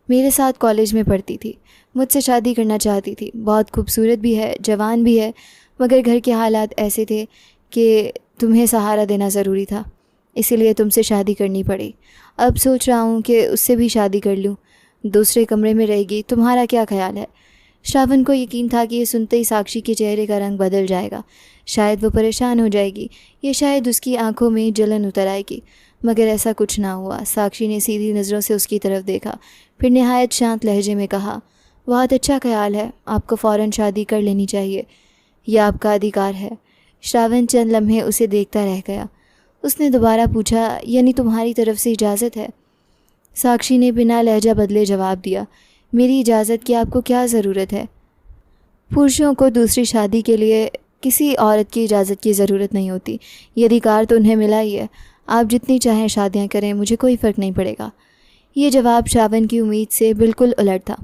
मेरे साथ कॉलेज में पढ़ती थी। मुझसे शादी करना चाहती थी। बहुत खूबसूरत भी है, जवान भी है, मगर घर के हालात ऐसे थे कि तुम्हें सहारा देना ज़रूरी था, इसीलिए तुमसे शादी करनी पड़ी। अब सोच रहा हूँ कि उससे भी शादी कर लूँ। दूसरे कमरे में रहेगी, तुम्हारा क्या ख्याल है? श्रावण को यकीन था कि ये सुनते ही साक्षी के चेहरे का रंग बदल जाएगा। शायद वो परेशान हो जाएगी या शायद उसकी आंखों में जलन उतर आएगी, मगर ऐसा कुछ ना हुआ। साक्षी ने सीधी नज़रों से उसकी तरफ देखा, फिर निहायत शांत लहजे में कहा, बहुत अच्छा ख्याल है, आपको फ़ौरन शादी कर लेनी चाहिए, यह आपका अधिकार है। श्रावण चंद लम्हे उसे देखता रह गया। उसने दोबारा पूछा, यानी तुम्हारी तरफ से इजाज़त है? साक्षी ने बिना लहजा बदले जवाब दिया, मेरी इजाज़त की आपको क्या ज़रूरत है? पुरुषों को दूसरी शादी के लिए किसी औरत की इजाज़त की ज़रूरत नहीं होती। ये अधिकार तो उन्हें मिला ही है। आप जितनी चाहें शादियां करें, मुझे कोई फ़र्क नहीं पड़ेगा। ये जवाब श्रावण की उम्मीद से बिल्कुल उलट था।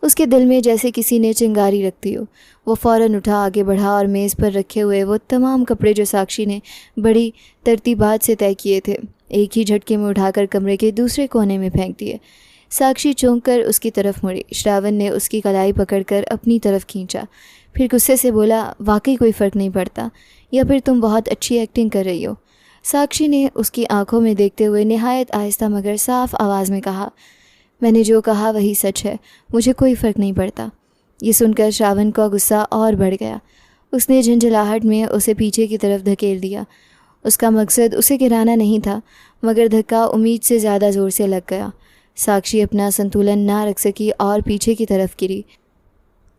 उसके दिल में जैसे किसी ने चिंगारी रख दी हो। वो फ़ौरन उठा, आगे बढ़ा और मेज़ पर रखे हुए वो तमाम कपड़े जो साक्षी ने बड़ी तरतीबात से तय किए थे, एक ही झटके में उठाकर कमरे के दूसरे कोने में फेंक दिए। साक्षी चौंक कर उसकी तरफ मुड़ी। श्रावण ने उसकी कलाई पकड़कर अपनी तरफ खींचा, फिर गुस्से से बोला, वाकई कोई फ़र्क नहीं पड़ता, या फिर तुम बहुत अच्छी एक्टिंग कर रही हो। साक्षी ने उसकी आंखों में देखते हुए निहायत आहिस्ता मगर साफ आवाज़ में कहा, मैंने जो कहा वही सच है, मुझे कोई फ़र्क नहीं पड़ता। ये सुनकर श्रावण का गुस्सा और बढ़ गया। उसने झंझलाहट में उसे पीछे की तरफ धकेल दिया। उसका मकसद उसे गिराना नहीं था, मगर धक्का उम्मीद से ज़्यादा ज़ोर से लग गया। साक्षी अपना संतुलन ना रख सकी और पीछे की तरफ गिरी।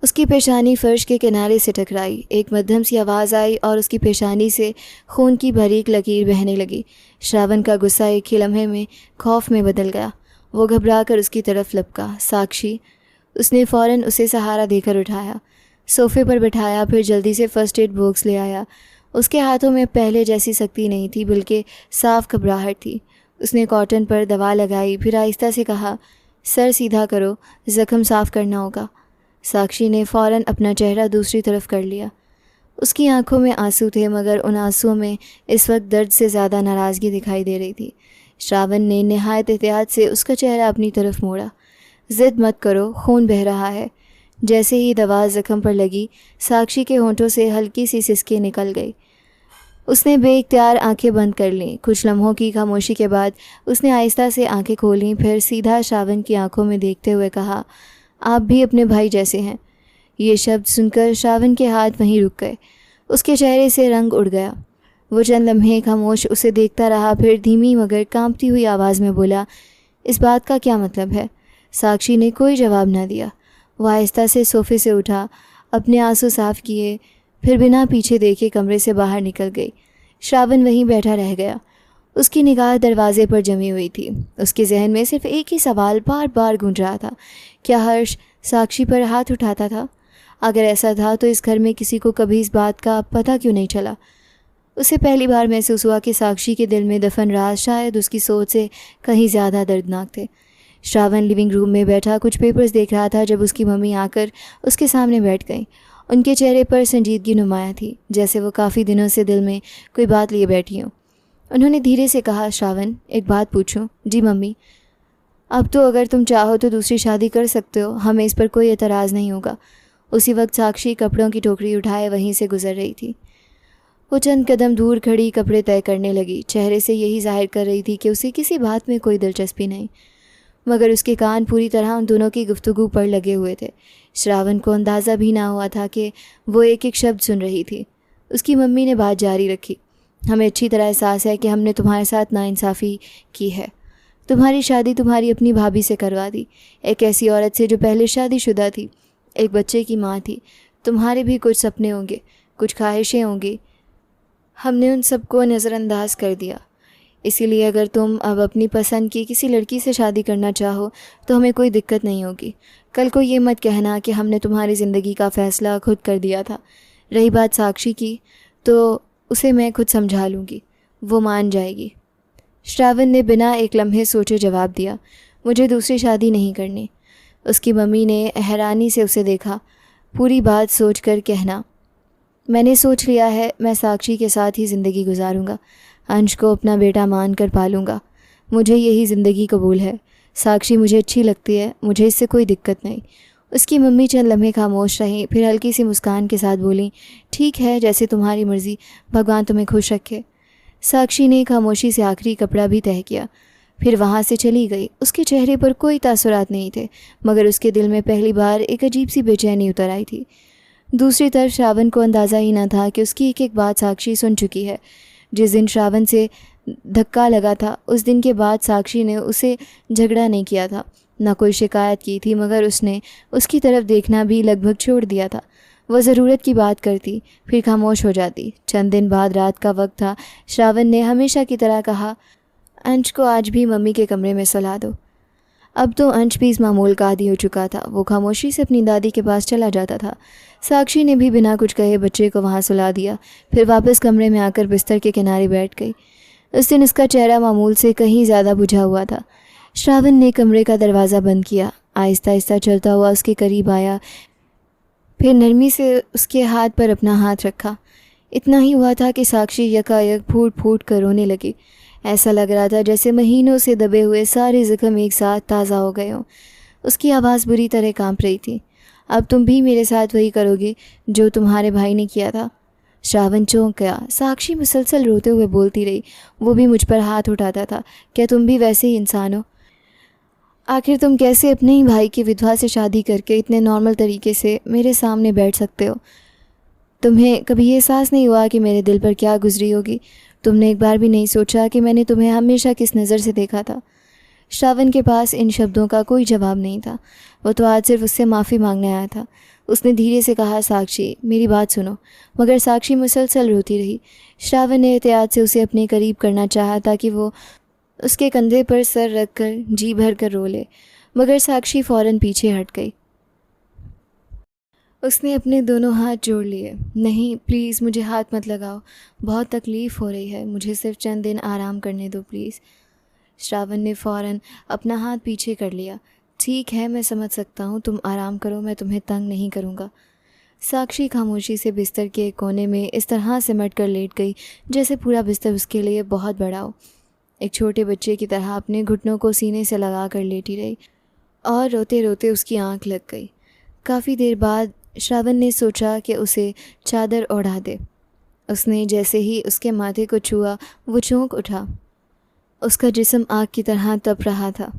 उसकी पेशानी फर्श के किनारे से टकराई। एक मध्यम सी आवाज़ आई और उसकी पेशानी से खून की बारीक लकीर बहने लगी। श्रावण का गुस्सा एक ही लम्हे में खौफ में बदल गया। वो घबरा कर उसकी तरफ लपका। साक्षी, उसने फ़ौरन उसे सहारा देकर उठाया, सोफ़े पर बिठाया, फिर जल्दी से फ़र्स्ट एड बॉक्स ले आया। उसके हाथों में पहले जैसी सख्ती नहीं थी, बल्कि साफ घबराहट थी। उसने कॉटन पर दवा लगाई, फिर आहिस्ता से कहा, सर सीधा करो, ज़ख्म साफ़ करना होगा। साक्षी ने फ़ौरन अपना चेहरा दूसरी तरफ कर लिया। उसकी आंखों में आंसू थे, मगर उन आंसुओं में इस वक्त दर्द से ज़्यादा नाराज़गी दिखाई दे रही थी। श्रावण ने निहायत एहतियात से उसका चेहरा अपनी तरफ मोड़ा। ज़िद मत करो, खून बह रहा है। जैसे ही दवा ज़ख्म पर लगी, साक्षी के होंठों से हल्की सी सिसकी निकल गई। उसने बेइख्तियार आंखें बंद कर लीं। कुछ लम्हों की खामोशी के बाद उसने आहिस्ता से आंखें खोलीं, फिर सीधा श्रावण की आंखों में देखते हुए कहा, आप भी अपने भाई जैसे हैं। ये शब्द सुनकर श्रावण के हाथ वहीं रुक गए। उसके चेहरे से रंग उड़ गया। वो चंद लम्हे खामोश उसे देखता रहा, फिर धीमी मगर कांपती हुई आवाज़ में बोला, इस बात का क्या मतलब है? साक्षी ने कोई जवाब ना दिया। वह आहिस्ता से सोफ़े से उठा, अपने आंसू साफ़ किए, फिर बिना पीछे देखे कमरे से बाहर निकल गई। श्रावण वहीं बैठा रह गया। उसकी निगाह दरवाजे पर जमी हुई थी। उसके जहन में सिर्फ एक ही सवाल बार बार गूंज रहा था, क्या हर्ष साक्षी पर हाथ उठाता था? अगर ऐसा था तो इस घर में किसी को कभी इस बात का पता क्यों नहीं चला? उसे पहली बार महसूस हुआ कि साक्षी के दिल में दफन राज शायद उसकी सोच से कहीं ज़्यादा दर्दनाक थे। श्रावण लिविंग रूम में बैठा कुछ पेपर्स देख रहा था जब उसकी मम्मी आकर उसके सामने बैठ गई। उनके चेहरे पर संजीदगी नुमाया थी, जैसे वो काफ़ी दिनों से दिल में कोई बात लिए बैठी हों। उन्होंने धीरे से कहा, श्रावण, एक बात पूछूं? जी मम्मी। अब तो अगर तुम चाहो तो दूसरी शादी कर सकते हो, हमें इस पर कोई एतराज़ नहीं होगा। उसी वक्त साक्षी कपड़ों की टोकरी उठाए वहीं से गुजर रही थी। वो चंद कदम दूर खड़ी कपड़े तय करने लगी। चेहरे से यही जाहिर कर रही थी कि उसे किसी बात में कोई दिलचस्पी नहीं, मगर उसके कान पूरी तरह उन दोनों की गुफ्तगू पर लगे हुए थे। श्रावण को अंदाज़ा भी ना हुआ था कि वो एक एक शब्द सुन रही थी। उसकी मम्मी ने बात जारी रखी, हमें अच्छी तरह एहसास है कि हमने तुम्हारे साथ नाइंसाफ़ी की है। तुम्हारी शादी तुम्हारी अपनी भाभी से करवा दी, एक ऐसी औरत से जो पहले शादीशुदा थी, एक बच्चे की माँ थी। तुम्हारे भी कुछ सपने होंगे, कुछ ख्वाहिशें होंगी, हमने उन सबको नज़रअंदाज कर दिया। इसीलिए अगर तुम अब अपनी पसंद की किसी लड़की से शादी करना चाहो तो हमें कोई दिक्कत नहीं होगी। कल को ये मत कहना कि हमने तुम्हारी ज़िंदगी का फ़ैसला खुद कर दिया था। रही बात साक्षी की, तो उसे मैं खुद समझा लूँगी, वो मान जाएगी। श्रावण ने बिना एक लम्हे सोचे जवाब दिया, मुझे दूसरी शादी नहीं करनी। उसकी मम्मी ने हैरानी से उसे देखा। पूरी बात सोचकर कहना, मैंने सोच लिया है, मैं साक्षी के साथ ही ज़िंदगी गुजारूंगा, अंश को अपना बेटा मान कर पालूंगा। मुझे यही ज़िंदगी कबूल है। साक्षी मुझे अच्छी लगती है, मुझे इससे कोई दिक्कत नहीं। उसकी मम्मी चंद लम्हे खामोश रहीं, फिर हल्की सी मुस्कान के साथ बोली, ठीक है, जैसे तुम्हारी मर्ज़ी, भगवान तुम्हें खुश रखे। साक्षी ने खामोशी से आखिरी कपड़ा भी तय किया। फिर वहाँ से चली गई। उसके चेहरे पर कोई तासुरात नहीं थे, मगर उसके दिल में पहली बार एक अजीब सी बेचैनी उतर आई थी। दूसरी तरफ श्रावण को अंदाज़ा ही न था कि उसकी एक एक बात साक्षी सुन चुकी है। जिस दिन श्रावण से धक्का लगा था, उस दिन के बाद साक्षी ने उसे झगड़ा नहीं किया था, न कोई शिकायत की थी, मगर उसने उसकी तरफ देखना भी लगभग छोड़ दिया था। वह ज़रूरत की बात करती, फिर खामोश हो जाती। चंद दिन बाद रात का वक्त था। श्रावण ने हमेशा की तरह कहा, अंश को आज भी मम्मी के कमरे में सुला दो। अब तो अंश भी इस मामूल का आदी हो चुका था। वो खामोशी से अपनी दादी के पास चला जाता था। साक्षी ने भी बिना कुछ कहे बच्चे को वहाँ सुला दिया, फिर वापस कमरे में आकर बिस्तर के किनारे बैठ गई। उस दिन उसका चेहरा मामूल से कहीं ज़्यादा बुझा हुआ था। श्रावण ने कमरे का दरवाज़ा बंद किया, आहिस्ता आहिस्ता चलता हुआ उसके करीब आया, फिर नरमी से उसके हाथ पर अपना हाथ रखा। इतना ही हुआ था कि साक्षी यकायक फूट फूट कर रोने लगी। ऐसा लग रहा था जैसे महीनों से दबे हुए सारे ज़ख्म एक साथ ताज़ा हो गए हों। उसकी आवाज़ बुरी तरह कांप रही थी। अब तुम भी मेरे साथ वही करोगे जो तुम्हारे भाई ने किया था। श्रावण चौंक गया। साक्षी मुसलसल रोते हुए बोलती रही, वो भी मुझ पर हाथ उठाता था। क्या तुम भी वैसे ही इंसान हो? आखिर तुम कैसे अपने ही भाई की विधवा से शादी करके इतने नॉर्मल तरीके से मेरे सामने बैठ सकते हो? तुम्हें कभी ये एहसास नहीं हुआ कि मेरे दिल पर क्या गुजरी होगी? तुमने एक बार भी नहीं सोचा कि मैंने तुम्हें हमेशा किस नज़र से देखा था? श्रावण के पास इन शब्दों का कोई जवाब नहीं था। वो तो आज सिर्फ उससे माफ़ी मांगने आया था। उसने धीरे से कहा, साक्षी मेरी बात सुनो। मगर साक्षी मुसलसल रोती रही। श्रावण ने एहतियात से उसे अपने करीब करना चाहा ताकि वो उसके कंधे पर सर रखकर जी भर कर रो ले, मगर साक्षी फ़ौरन पीछे हट गई। उसने अपने दोनों हाथ जोड़ लिए। नहीं, प्लीज़ मुझे हाथ मत लगाओ, बहुत तकलीफ़ हो रही है, मुझे सिर्फ चंद दिन आराम करने दो प्लीज़। श्रावण ने फ़ौरन अपना हाथ पीछे कर लिया। ठीक है, मैं समझ सकता हूँ, तुम आराम करो, मैं तुम्हें तंग नहीं करूँगा। साक्षी खामोशी से बिस्तर के एक कोने में इस तरह सिमट कर लेट गई जैसे पूरा बिस्तर उसके लिए बहुत बड़ा हो। एक छोटे बच्चे की तरह अपने घुटनों को सीने से लगा कर लेटी रही और रोते रोते उसकी आंख लग गई। काफ़ी देर बाद श्रावण ने सोचा कि उसे चादर ओढ़ा दे। उसने जैसे ही उसके माथे को छुआ, वो चौंक उठा। उसका जिस्म आग की तरह तप रहा था।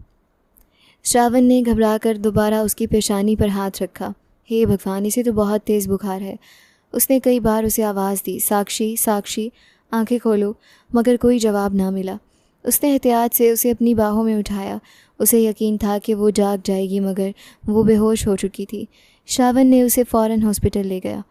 श्रावण ने घबराकर दोबारा उसकी पेशानी पर हाथ रखा। हे भगवान, इसे तो बहुत तेज़ बुखार है। उसने कई बार उसे आवाज़ दी, साक्षी साक्षी, आंखें खोलो, मगर कोई जवाब ना मिला। उसने एहतियात से उसे अपनी बाहों में उठाया। उसे यकीन था कि वो जाग जाएगी, मगर वो बेहोश हो चुकी थी। श्रावण ने उसे फ़ौरन हॉस्पिटल ले गया।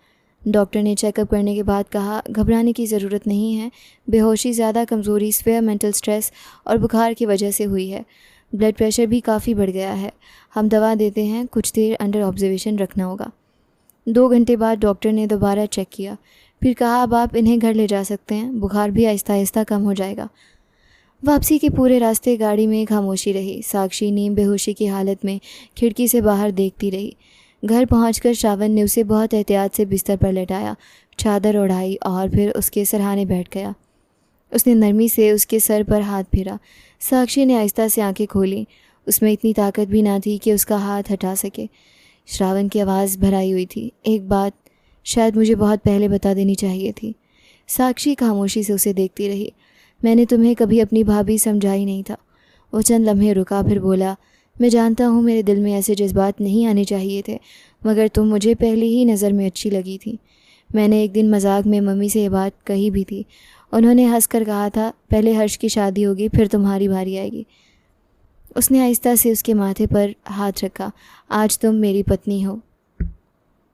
डॉक्टर ने चेकअप करने के बाद कहा, घबराने की ज़रूरत नहीं है, बेहोशी ज़्यादा कमज़ोरी, स्वेयर मेंटल स्ट्रेस और बुखार की वजह से हुई है। ब्लड प्रेशर भी काफ़ी बढ़ गया है। हम दवा देते हैं, कुछ देर अंडर ऑब्जर्वेशन रखना होगा। 2 घंटे बाद डॉक्टर ने दोबारा चेक किया, फिर कहा, अब आप इन्हें घर ले जा सकते हैं, बुखार भी आहिस्ता आहिस्ता कम हो जाएगा। वापसी के पूरे रास्ते गाड़ी में खामोशी रही। साक्षी नीम बेहोशी की हालत में खिड़की से बाहर देखती रही। घर पहुंचकर श्रावण ने उसे बहुत एहतियात से बिस्तर पर लेटाया, चादर ओढ़ाई और फिर उसके सरहाने बैठ गया। उसने नरमी से उसके सर पर हाथ फेरा। साक्षी ने आहिस्ता से आंखें खोली। उसमें इतनी ताकत भी ना थी कि उसका हाथ हटा सके। श्रावण की आवाज़ भराई हुई थी, एक बात शायद मुझे बहुत पहले बता देनी चाहिए थी। साक्षी खामोशी से उसे देखती रही। मैंने तुम्हें कभी अपनी भाभी समझा ही नहीं था। वो चंद लम्हे रुका, फिर बोला, मैं जानता हूँ मेरे दिल में ऐसे जज्बात नहीं आने चाहिए थे, मगर तुम मुझे पहली ही नज़र में अच्छी लगी थी। मैंने एक दिन मजाक में मम्मी से ये बात कही भी थी। उन्होंने हंसकर कहा था, पहले हर्ष की शादी होगी, फिर तुम्हारी बारी आएगी। उसने आहिस्ता से उसके माथे पर हाथ रखा। आज तुम मेरी पत्नी हो।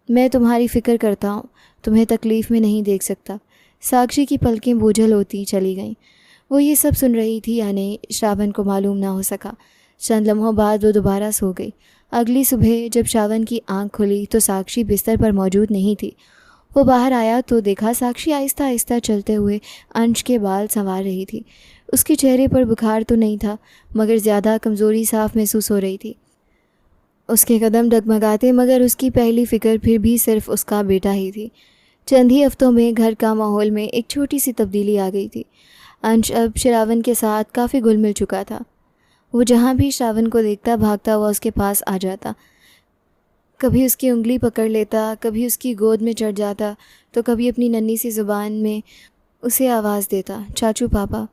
मैं तुम्हारी फ़िक्र करता हूँ, तुम्हें तकलीफ़ में नहीं देख सकता। साक्षी की पलकें बोझल होती चली गईं। वो ये सब सुन रही थी या नहीं, श्रावण को मालूम ना हो सका। चंद लम्हों बाद वो दोबारा सो गई। अगली सुबह जब श्रावण की आंख खुली तो साक्षी बिस्तर पर मौजूद नहीं थी। वो बाहर आया तो देखा साक्षी आहिस्ता आहिस्ता चलते हुए अंश के बाल संवार रही थी। उसके चेहरे पर बुखार तो नहीं था, मगर ज़्यादा कमज़ोरी साफ महसूस हो रही थी। उसके कदम डगमगाते, मगर उसकी पहली फ़िक्र फिर भी सिर्फ उसका बेटा ही थी। चंद ही हफ्तों में घर का माहौल में एक छोटी सी तब्दीली आ गई थी। अंश अब श्रावण के साथ काफ़ी घुल मिल चुका था। वो जहाँ भी श्रावण को देखता भागता हुआ उसके पास आ जाता। कभी उसकी उंगली पकड़ लेता, कभी उसकी गोद में चढ़ जाता, तो कभी अपनी नन्ही सी ज़ुबान में उसे आवाज़ देता, चाचू पापा।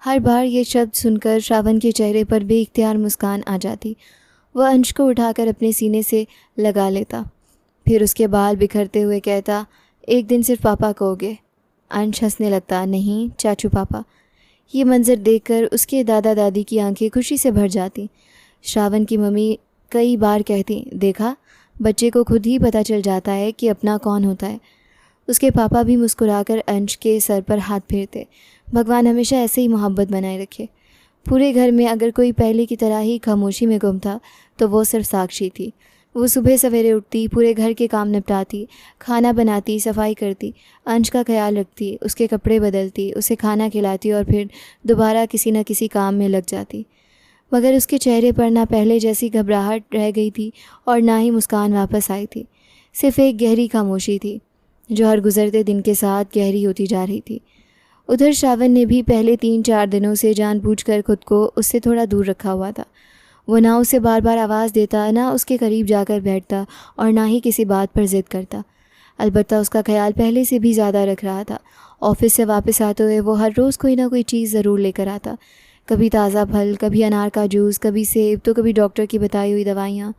हर बार ये शब्द सुनकर श्रावण के चेहरे पर बेइख्तियार मुस्कान आ जाती। वह अंश को उठाकर अपने सीने से लगा लेता, फिर उसके बाल बिखरते हुए कहता, एक दिन सिर्फ पापा कहोगे। अंश हंसने लगता, नहीं चाचू पापा। ये मंजर देखकर उसके दादा दादी की आंखें खुशी से भर जाती। श्रावण की मम्मी कई बार कहती, देखा बच्चे को खुद ही पता चल जाता है कि अपना कौन होता है। उसके पापा भी मुस्कुराकर अंश के सर पर हाथ फेरते, भगवान हमेशा ऐसे ही मोहब्बत बनाए रखे। पूरे घर में अगर कोई पहले की तरह ही खामोशी में गुम था तो वो सिर्फ साक्षी थी। वो सुबह सवेरे उठती, पूरे घर के काम निपटाती, खाना बनाती, सफाई करती, अंश का ख्याल रखती, उसके कपड़े बदलती, उसे खाना खिलाती और फिर दोबारा किसी न किसी काम में लग जाती। मगर उसके चेहरे पर ना पहले जैसी घबराहट रह गई थी और ना ही मुस्कान वापस आई थी। सिर्फ एक गहरी खामोशी थी जो हर गुजरते दिन के साथ गहरी होती जा रही थी। उधर श्रावण ने भी पहले 3-4 दिनों से जानबूझकर खुद को उससे थोड़ा दूर रखा हुआ था। वो ना उसे बार बार आवाज़ देता, ना उसके करीब जाकर बैठता और ना ही किसी बात पर ज़िद करता। अलबत्ता उसका ख्याल पहले से भी ज़्यादा रख रहा था। ऑफिस से वापस आते हुए वो हर रोज़ कोई ना कोई चीज़ ज़रूर लेकर आता। कभी ताज़ा फल, कभी अनार का जूस, कभी सेब, तो कभी डॉक्टर की बताई हुई दवाइयाँ।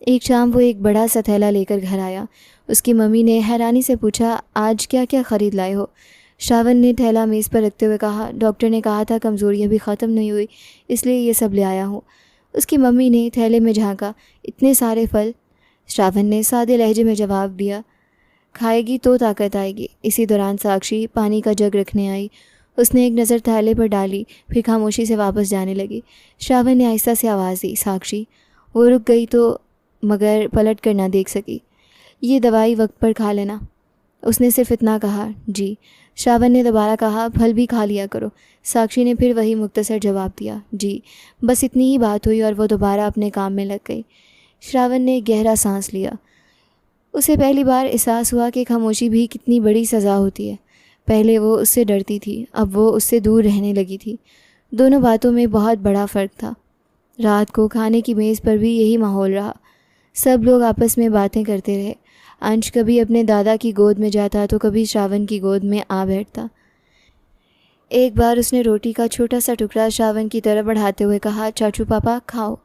एक शाम वो एक बड़ा सा थैला लेकर घर आया। उसकी मम्मी ने हैरानी से पूछा, आज क्या क्या ख़रीद लाए हो? श्रावण ने थैला मेज़ पर रखते हुए कहा, डॉक्टर ने कहा था कमज़ोरी अभी ख़त्म नहीं हुई, इसलिए ये सब ले आया हूँ। उसकी मम्मी ने थैले में झांका, इतने सारे फल? श्रावण ने सादे लहजे में जवाब दिया, खाएगी तो ताकत आएगी। इसी दौरान साक्षी पानी का जग रखने आई। उसने एक नज़र थैले पर डाली, फिर खामोशी से वापस जाने लगी। श्रावण ने आहिस्ता से आवाज़ दी, साक्षी। वो रुक गई तो मगर पलट कर ना देख सकी। ये दवाई वक्त पर खा लेना। उसने सिर्फ इतना कहा, जी। श्रावण ने दोबारा कहा, फल भी खा लिया करो। साक्षी ने फिर वही मुख्तसर जवाब दिया, जी। बस इतनी ही बात हुई और वो दोबारा अपने काम में लग गई। श्रावण ने गहरा सांस लिया। उसे पहली बार एहसास हुआ कि खामोशी भी कितनी बड़ी सज़ा होती है। पहले वो उससे डरती थी, अब वो उससे दूर रहने लगी थी। दोनों बातों में बहुत बड़ा फ़र्क था। रात को खाने की मेज़ पर भी यही माहौल रहा। सब लोग आपस में बातें करते रहे। अंश कभी अपने दादा की गोद में जाता तो कभी श्रावण की गोद में आ बैठता। एक बार उसने रोटी का छोटा सा टुकड़ा श्रावण की तरफ बढ़ाते हुए कहा, चाचू पापा खाओ।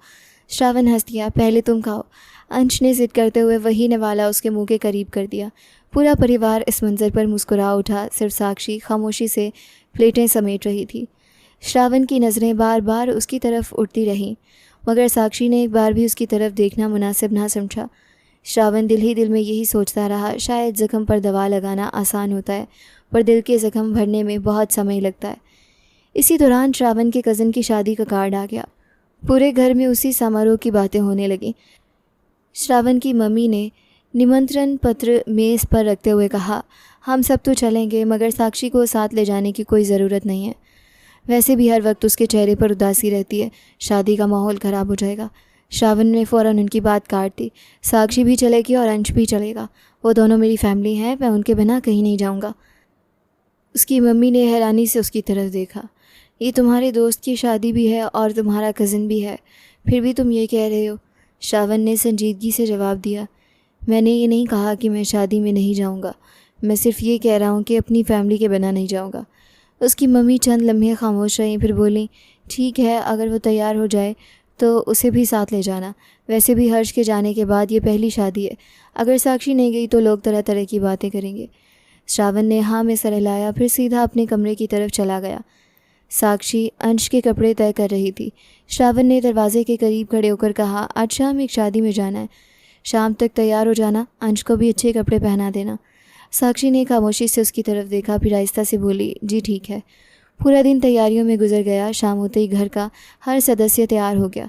श्रावण हंस दिया, पहले तुम खाओ। अंश ने ज़िद करते हुए वही निवाला उसके मुंह के करीब कर दिया। पूरा परिवार इस मंज़र पर मुस्कुरा उठा। सिर्फ साक्षी खामोशी से प्लेटें समेट रही थी। श्रावण की नज़रें बार बार उसकी तरफ उठती रहीं, मगर साक्षी ने एक बार भी उसकी तरफ देखना मुनासिब ना समझा। श्रावण दिल ही दिल में यही सोचता रहा, शायद ज़ख्म पर दवा लगाना आसान होता है, पर दिल के ज़ख्म भरने में बहुत समय लगता है। इसी दौरान श्रावण के कज़न की शादी का कार्ड आ गया। पूरे घर में उसी समारोह की बातें होने लगीं। श्रावण की मम्मी ने निमंत्रण पत्र मेज़ पर रखते हुए कहा, हम सब तो चलेंगे, मगर साक्षी को साथ ले जाने की कोई ज़रूरत नहीं है। वैसे भी हर वक्त उसके चेहरे पर उदासी रहती है, शादी का माहौल ख़राब हो जाएगा। श्रावण ने फ़ौरन उनकी बात काट दी। साक्षी भी चलेगी और अंश भी चलेगा। वो दोनों मेरी फैमिली हैं, मैं उनके बिना कहीं नहीं जाऊंगा। उसकी मम्मी ने हैरानी से उसकी तरफ देखा। ये तुम्हारे दोस्त की शादी भी है और तुम्हारा कज़न भी है, फिर भी तुम ये कह रहे हो? श्रावण ने संजीदगी से जवाब दिया, मैंने ये नहीं कहा कि मैं शादी में नहीं जाऊंगा, मैं सिर्फ ये कह रहा हूँ कि अपनी फैमिली के बिना नहीं जाऊंगा। उसकी मम्मी चंद लम्हे खामोश रहीं, फिर बोली, ठीक है, अगर वो तैयार हो जाए तो उसे भी साथ ले जाना। वैसे भी हर्ष के जाने के बाद ये पहली शादी है, अगर साक्षी नहीं गई तो लोग तरह तरह की बातें करेंगे। श्रावण ने हाँ में सर हिलाया, फिर सीधा अपने कमरे की तरफ चला गया। साक्षी अंश के कपड़े तय कर रही थी। श्रावण ने दरवाजे के करीब खड़े होकर कहा, आज शाम एक शादी में जाना है, शाम तक तैयार हो जाना, अंश को भी अच्छे कपड़े पहना देना। साक्षी ने खामोशी से उसकी तरफ देखा, फिर आहिस्ता से बोली, जी ठीक है। पूरा दिन तैयारियों में गुजर गया। शाम होते ही घर का हर सदस्य तैयार हो गया।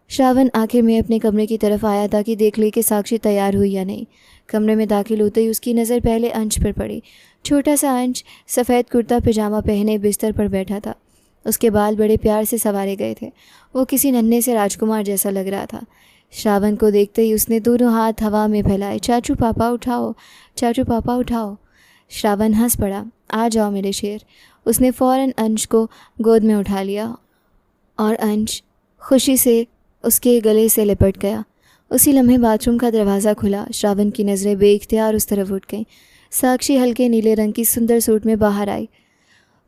श्रावण आखिर में अपने कमरे की तरफ आया ताकि देख ले कि साक्षी तैयार हुई या नहीं। कमरे में दाखिल होते ही उसकी नज़र पहले अंश पर पड़ी। छोटा सा अंश सफ़ेद कुर्ता पजामा पहने बिस्तर पर बैठा था। उसके बाल बड़े प्यार से संवारे गए थे। वो किसी नन्हे से राजकुमार जैसा लग रहा था। श्रावण को देखते ही उसने दोनों हाथ हवा में फैलाए, चाचू पापा उठाओ, चाचू पापा उठाओ। श्रावण हंस पड़ा, आ जाओ मेरे शेर। उसने फ़ौरन अंश को गोद में उठा लिया और अंश खुशी से उसके गले से लिपट गया। उसी लम्हे बाथरूम का दरवाज़ा खुला। श्रावण की नज़रें बेइख्तियार उस तरफ उठ गईं। साक्षी हल्के नीले रंग की सुंदर सूट में बाहर आई।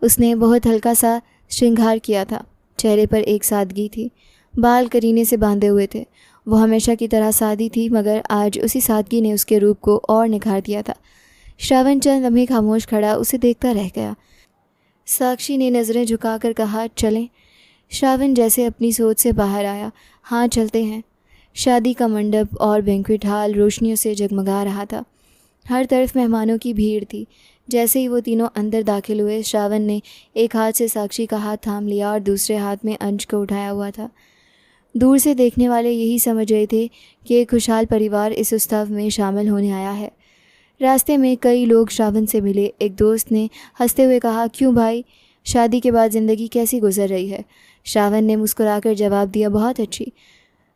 उसने बहुत हल्का सा श्रृंगार किया था। चेहरे पर एक सादगी थी, बाल करीने से बांधे हुए थे। वो हमेशा की तरह सादी थी, मगर आज उसी सादगी ने उसके रूप को और निखार दिया था। श्रावण चंद लम्हे खामोश खड़ा उसे देखता रह गया। साक्षी ने नज़रें झुकाकर कहा, चलें। श्रावण जैसे अपनी सोच से बाहर आया। हाँ, चलते हैं। शादी का मंडप और बैंक्वेट हॉल रोशनियों से जगमगा रहा था। हर तरफ मेहमानों की भीड़ थी। जैसे ही वो तीनों अंदर दाखिल हुए, श्रावण ने एक हाथ से साक्षी का हाथ थाम लिया और दूसरे हाथ में अंश को उठाया हुआ था। दूर से देखने वाले यही समझ रहे थे कि एक खुशहाल परिवार इस उत्सव में शामिल होने आया है। रास्ते में कई लोग श्रावण से मिले। एक दोस्त ने हंसते हुए कहा, क्यों भाई, शादी के बाद ज़िंदगी कैसी गुजर रही है? श्रावण ने मुस्कुराकर जवाब दिया, बहुत अच्छी।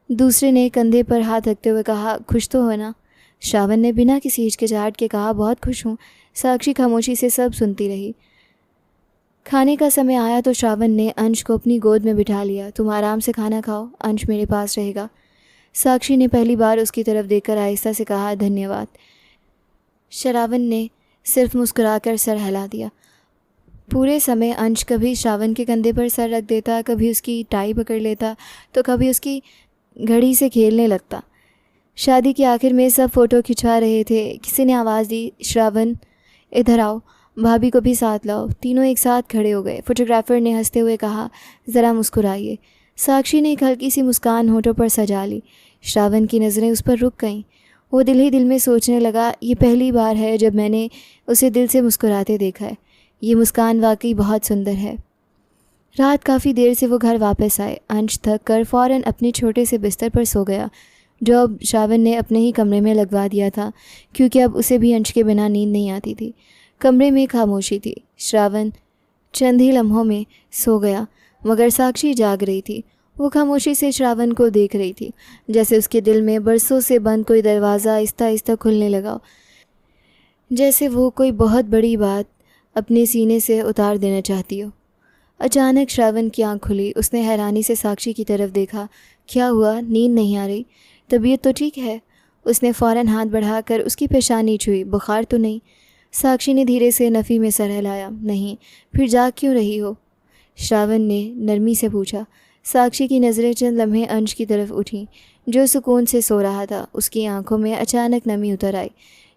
दूसरे ने कंधे पर हाथ रखते हुए कहा, खुश तो हो ना? श्रावण ने बिना किसी हिचकिचाहट के कहा, बहुत खुश हूँ। साक्षी खामोशी से सब सुनती रही। खाने का समय आया तो श्रावण ने अंश को अपनी गोद में बिठा लिया। तुम आराम से खाना खाओ, अंश मेरे पास रहेगा। साक्षी ने पहली बार उसकी तरफ देखकर आहिस्ता से कहा, धन्यवाद। श्रावण ने सिर्फ मुस्कुराकर सर हिला दिया। पूरे समय अंश कभी श्रावण के कंधे पर सर रख देता, कभी उसकी टाई पकड़ लेता, तो कभी उसकी घड़ी से खेलने लगता। शादी के आखिर में सब फ़ोटो खिंचवा रहे थे। किसी ने आवाज़ दी, श्रावण इधर आओ, भाभी को भी साथ लाओ। तीनों एक साथ खड़े हो गए। फोटोग्राफर ने हंसते हुए कहा, ज़रा मुस्कुराइए। साक्षी ने एक हल्की सी मुस्कान होठों पर सजा ली। श्रावण की नज़रें उस पर रुक गईं। वो दिल ही दिल में सोचने लगा, ये पहली बार है जब मैंने उसे दिल से मुस्कुराते देखा है। ये मुस्कान वाकई बहुत सुंदर है। रात काफ़ी देर से वो घर वापस आए। अंश थक कर फ़ौरन अपने छोटे से बिस्तर पर सो गया, जो अब श्रावण ने अपने ही कमरे में लगवा दिया था, क्योंकि अब उसे भी अंश के बिना नींद नहीं आती थी। कमरे में खामोशी थी। श्रावण चंद ही लम्हों में सो गया, मगर साक्षी जाग रही थी। वो खामोशी से श्रावण को देख रही थी, जैसे उसके दिल में बरसों से बंद कोई दरवाज़ा आहिस्ता आहिस्ता खुलने लगा, जैसे वो कोई बहुत बड़ी बात अपने सीने से उतार देना चाहती हो। अचानक श्रावण की आँख खुली। उसने हैरानी से साक्षी की तरफ देखा। क्या हुआ, नींद नहीं आ रही? तबीयत तो ठीक है? उसने फ़ौरन हाथ बढ़ाकर उसकी पेशानी छुई। बुखार तो नहीं? साक्षी ने धीरे से नफ़ी में सर हिलाया। नहीं। फिर जाग क्यों रही हो? श्रावण ने नरमी से पूछा। साक्षी की नज़रें चंद लम्हे अंश की तरफ उठीं, जो सुकून से सो रहा था। उसकी आंखों में अचानक नमी उतर आई।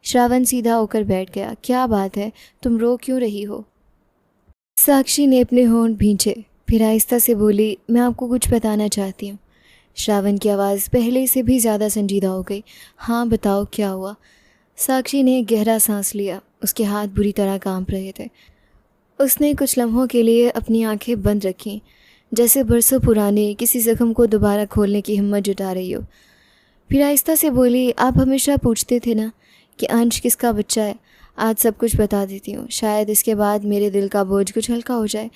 श्रावण सीधा होकर बैठ गया। क्या बात है, तुम रो क्यों रही हो? साक्षी ने अपने होंठ भींचे, फिर आहिस्ता से बोली, मैं आपको कुछ बताना चाहती हूँ। श्रावण की आवाज़ पहले से भी ज़्यादा संजीदा हो गई। हाँ बताओ, क्या हुआ? साक्षी ने गहरा सांस लिया। उसके हाथ बुरी तरह कांप रहे थे। उसने कुछ लम्हों के लिए अपनी आंखें बंद रखीं, जैसे बरसों पुराने किसी ज़ख्म को दोबारा खोलने की हिम्मत जुटा रही हो। फिर आहिस्ता से बोली, आप हमेशा पूछते थे ना कि अंश किसका बच्चा है। आज सब कुछ बता देती हूँ, शायद इसके बाद मेरे दिल का बोझ कुछ हल्का हो जाए।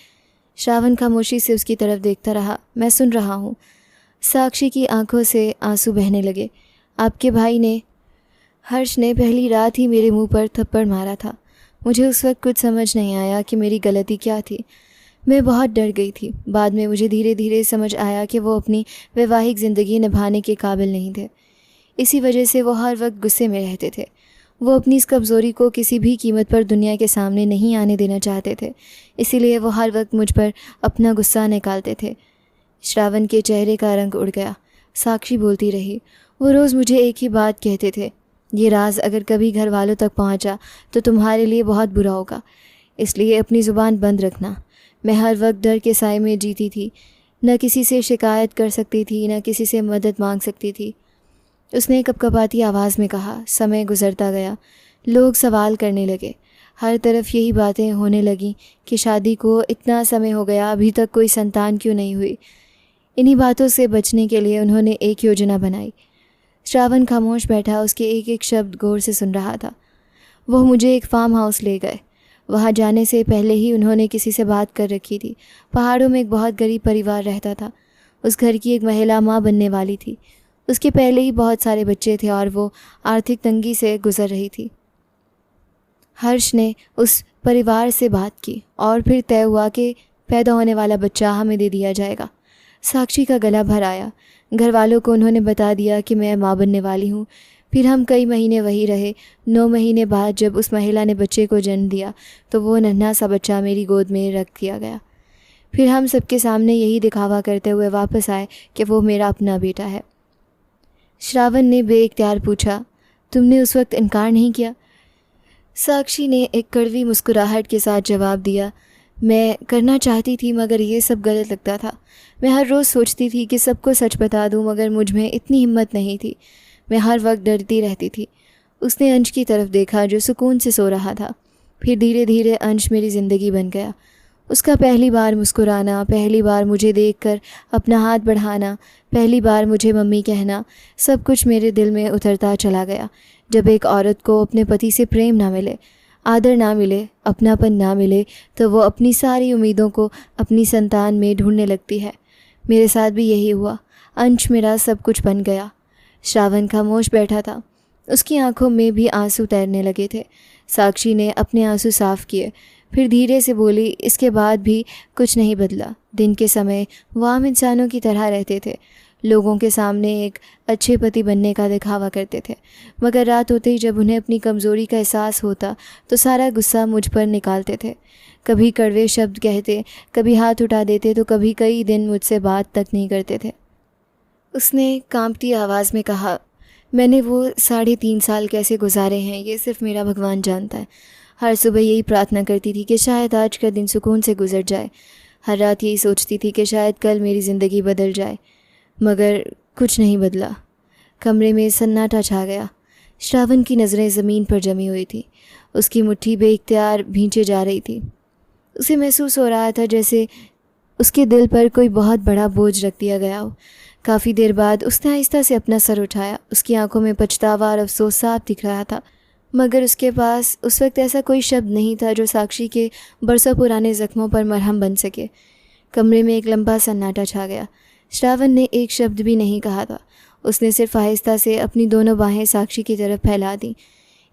श्रावण खामोशी से उसकी तरफ देखता रहा। मैं सुन रहा हूँ। साक्षी की आंखों से आंसू बहने लगे। आपके भाई ने, हर्ष ने पहली रात ही मेरे मुंह पर थप्पड़ मारा था। मुझे उस वक्त कुछ समझ नहीं आया कि मेरी गलती क्या थी। मैं बहुत डर गई थी। बाद में मुझे धीरे धीरे समझ आया कि वो अपनी वैवाहिक ज़िंदगी निभाने के काबिल नहीं थे। इसी वजह से वो हर वक्त गुस्से में रहते थे। वो अपनी इस कमज़ोरी को किसी भी कीमत पर दुनिया के सामने नहीं आने देना चाहते थे। इसीलिए वो हर वक्त मुझ पर अपना गुस्सा निकालते थे। श्रावण के चेहरे का रंग उड़ गया। साक्षी बोलती रही। वो रोज़ मुझे एक ही बात कहते थे, ये राज अगर कभी घर वालों तक पहुंचा तो तुम्हारे लिए बहुत बुरा होगा, इसलिए अपनी ज़ुबान बंद रखना। मैं हर वक्त डर के साए में जीती थी। न किसी से शिकायत कर सकती थी, न किसी से मदद मांग सकती थी। उसने कपकपाती आवाज़ में कहा। समय गुजरता गया। लोग सवाल करने लगे। हर तरफ यही बातें होने लगीं कि शादी को इतना समय हो गया, अभी तक कोई संतान क्यों नहीं हुई। इन्हीं बातों से बचने के लिए उन्होंने एक योजना बनाई। श्रावण खामोश बैठा, उसके एक एक शब्द गौर से सुन रहा था। वह मुझे एक फार्म हाउस ले गए। वहाँ जाने से पहले ही उन्होंने किसी से बात कर रखी थी। पहाड़ों में एक बहुत गरीब परिवार रहता था। उस घर की एक महिला माँ बनने वाली थी। उसके पहले ही बहुत सारे बच्चे थे और वो आर्थिक तंगी से गुजर रही थी। हर्ष ने उस परिवार से बात की और फिर तय हुआ कि पैदा होने वाला बच्चा हमें दे दिया जाएगा। साक्षी का गला भर आया। घर वालों को उन्होंने बता दिया कि मैं माँ बनने वाली हूँ। फिर हम कई महीने वहीं रहे। 9 महीने बाद जब उस महिला ने बच्चे को जन्म दिया तो वो नन्हा सा बच्चा मेरी गोद में रख दिया गया। फिर हम सबके सामने यही दिखावा करते हुए वापस आए कि वो मेरा अपना बेटा है। श्रावण ने बेइख्तियार पूछा, तुमने उस वक्त इनकार नहीं किया? साक्षी ने एक कड़वी मुस्कुराहट के साथ जवाब दिया, मैं करना चाहती थी मगर ये सब गलत लगता था। मैं हर रोज़ सोचती थी कि सबको सच बता दूं मगर मुझ में इतनी हिम्मत नहीं थी। मैं हर वक्त डरती रहती थी। उसने अंश की तरफ देखा जो सुकून से सो रहा था। फिर धीरे धीरे अंश मेरी ज़िंदगी बन गया। उसका पहली बार मुस्कुराना, पहली बार मुझे देखकर अपना हाथ बढ़ाना, पहली बार मुझे मम्मी कहना, सब कुछ मेरे दिल में उतरता चला गया। जब एक औरत को अपने पति से प्रेम ना मिले, आदर ना मिले, अपनापन ना मिले तो वो अपनी सारी उम्मीदों को अपनी संतान में ढूंढने लगती है। मेरे साथ भी यही हुआ। अंश मेरा सब कुछ बन गया। श्रावण खामोश बैठा था। उसकी आंखों में भी आंसू तैरने लगे थे। साक्षी ने अपने आंसू साफ किए, फिर धीरे से बोली, इसके बाद भी कुछ नहीं बदला। दिन के समय वो आम इंसानों की तरह रहते थे। लोगों के सामने एक अच्छे पति बनने का दिखावा करते थे, मगर रात होते ही जब उन्हें अपनी कमज़ोरी का एहसास होता तो सारा गुस्सा मुझ पर निकालते थे। कभी कड़वे शब्द कहते, कभी हाथ उठा देते तो कभी कई दिन मुझसे बात तक नहीं करते थे। उसने कांपती आवाज़ में कहा, मैंने वो 3.5 साल कैसे गुजारे हैं ये सिर्फ मेरा भगवान जानता है। हर सुबह यही प्रार्थना करती थी कि शायद आज का दिन सुकून से गुजर जाए। हर रात यही सोचती थी कि शायद कल मेरी ज़िंदगी बदल जाए, मगर कुछ नहीं बदला। कमरे में सन्नाटा छा गया। श्रावण की नज़रें ज़मीन पर जमी हुई थी। उसकी मुट्ठी बेइख्तियार भींचे जा रही थी। उसे महसूस हो रहा था जैसे उसके दिल पर कोई बहुत बड़ा बोझ रख दिया गया हो। काफ़ी देर बाद उसने आहिस्ता से अपना सर उठाया। उसकी आंखों में पछतावा और अफसोस साफ दिख रहा था, मगर उसके पास उस वक्त ऐसा कोई शब्द नहीं था जो साक्षी के बरसों पुराने ज़ख्मों पर मरहम बन सके। कमरे में एक लंबा सन्नाटा छा गया। श्रावण ने एक शब्द भी नहीं कहा था। उसने सिर्फ आहिस्ता से अपनी दोनों बाहें साक्षी की तरफ फैला दी।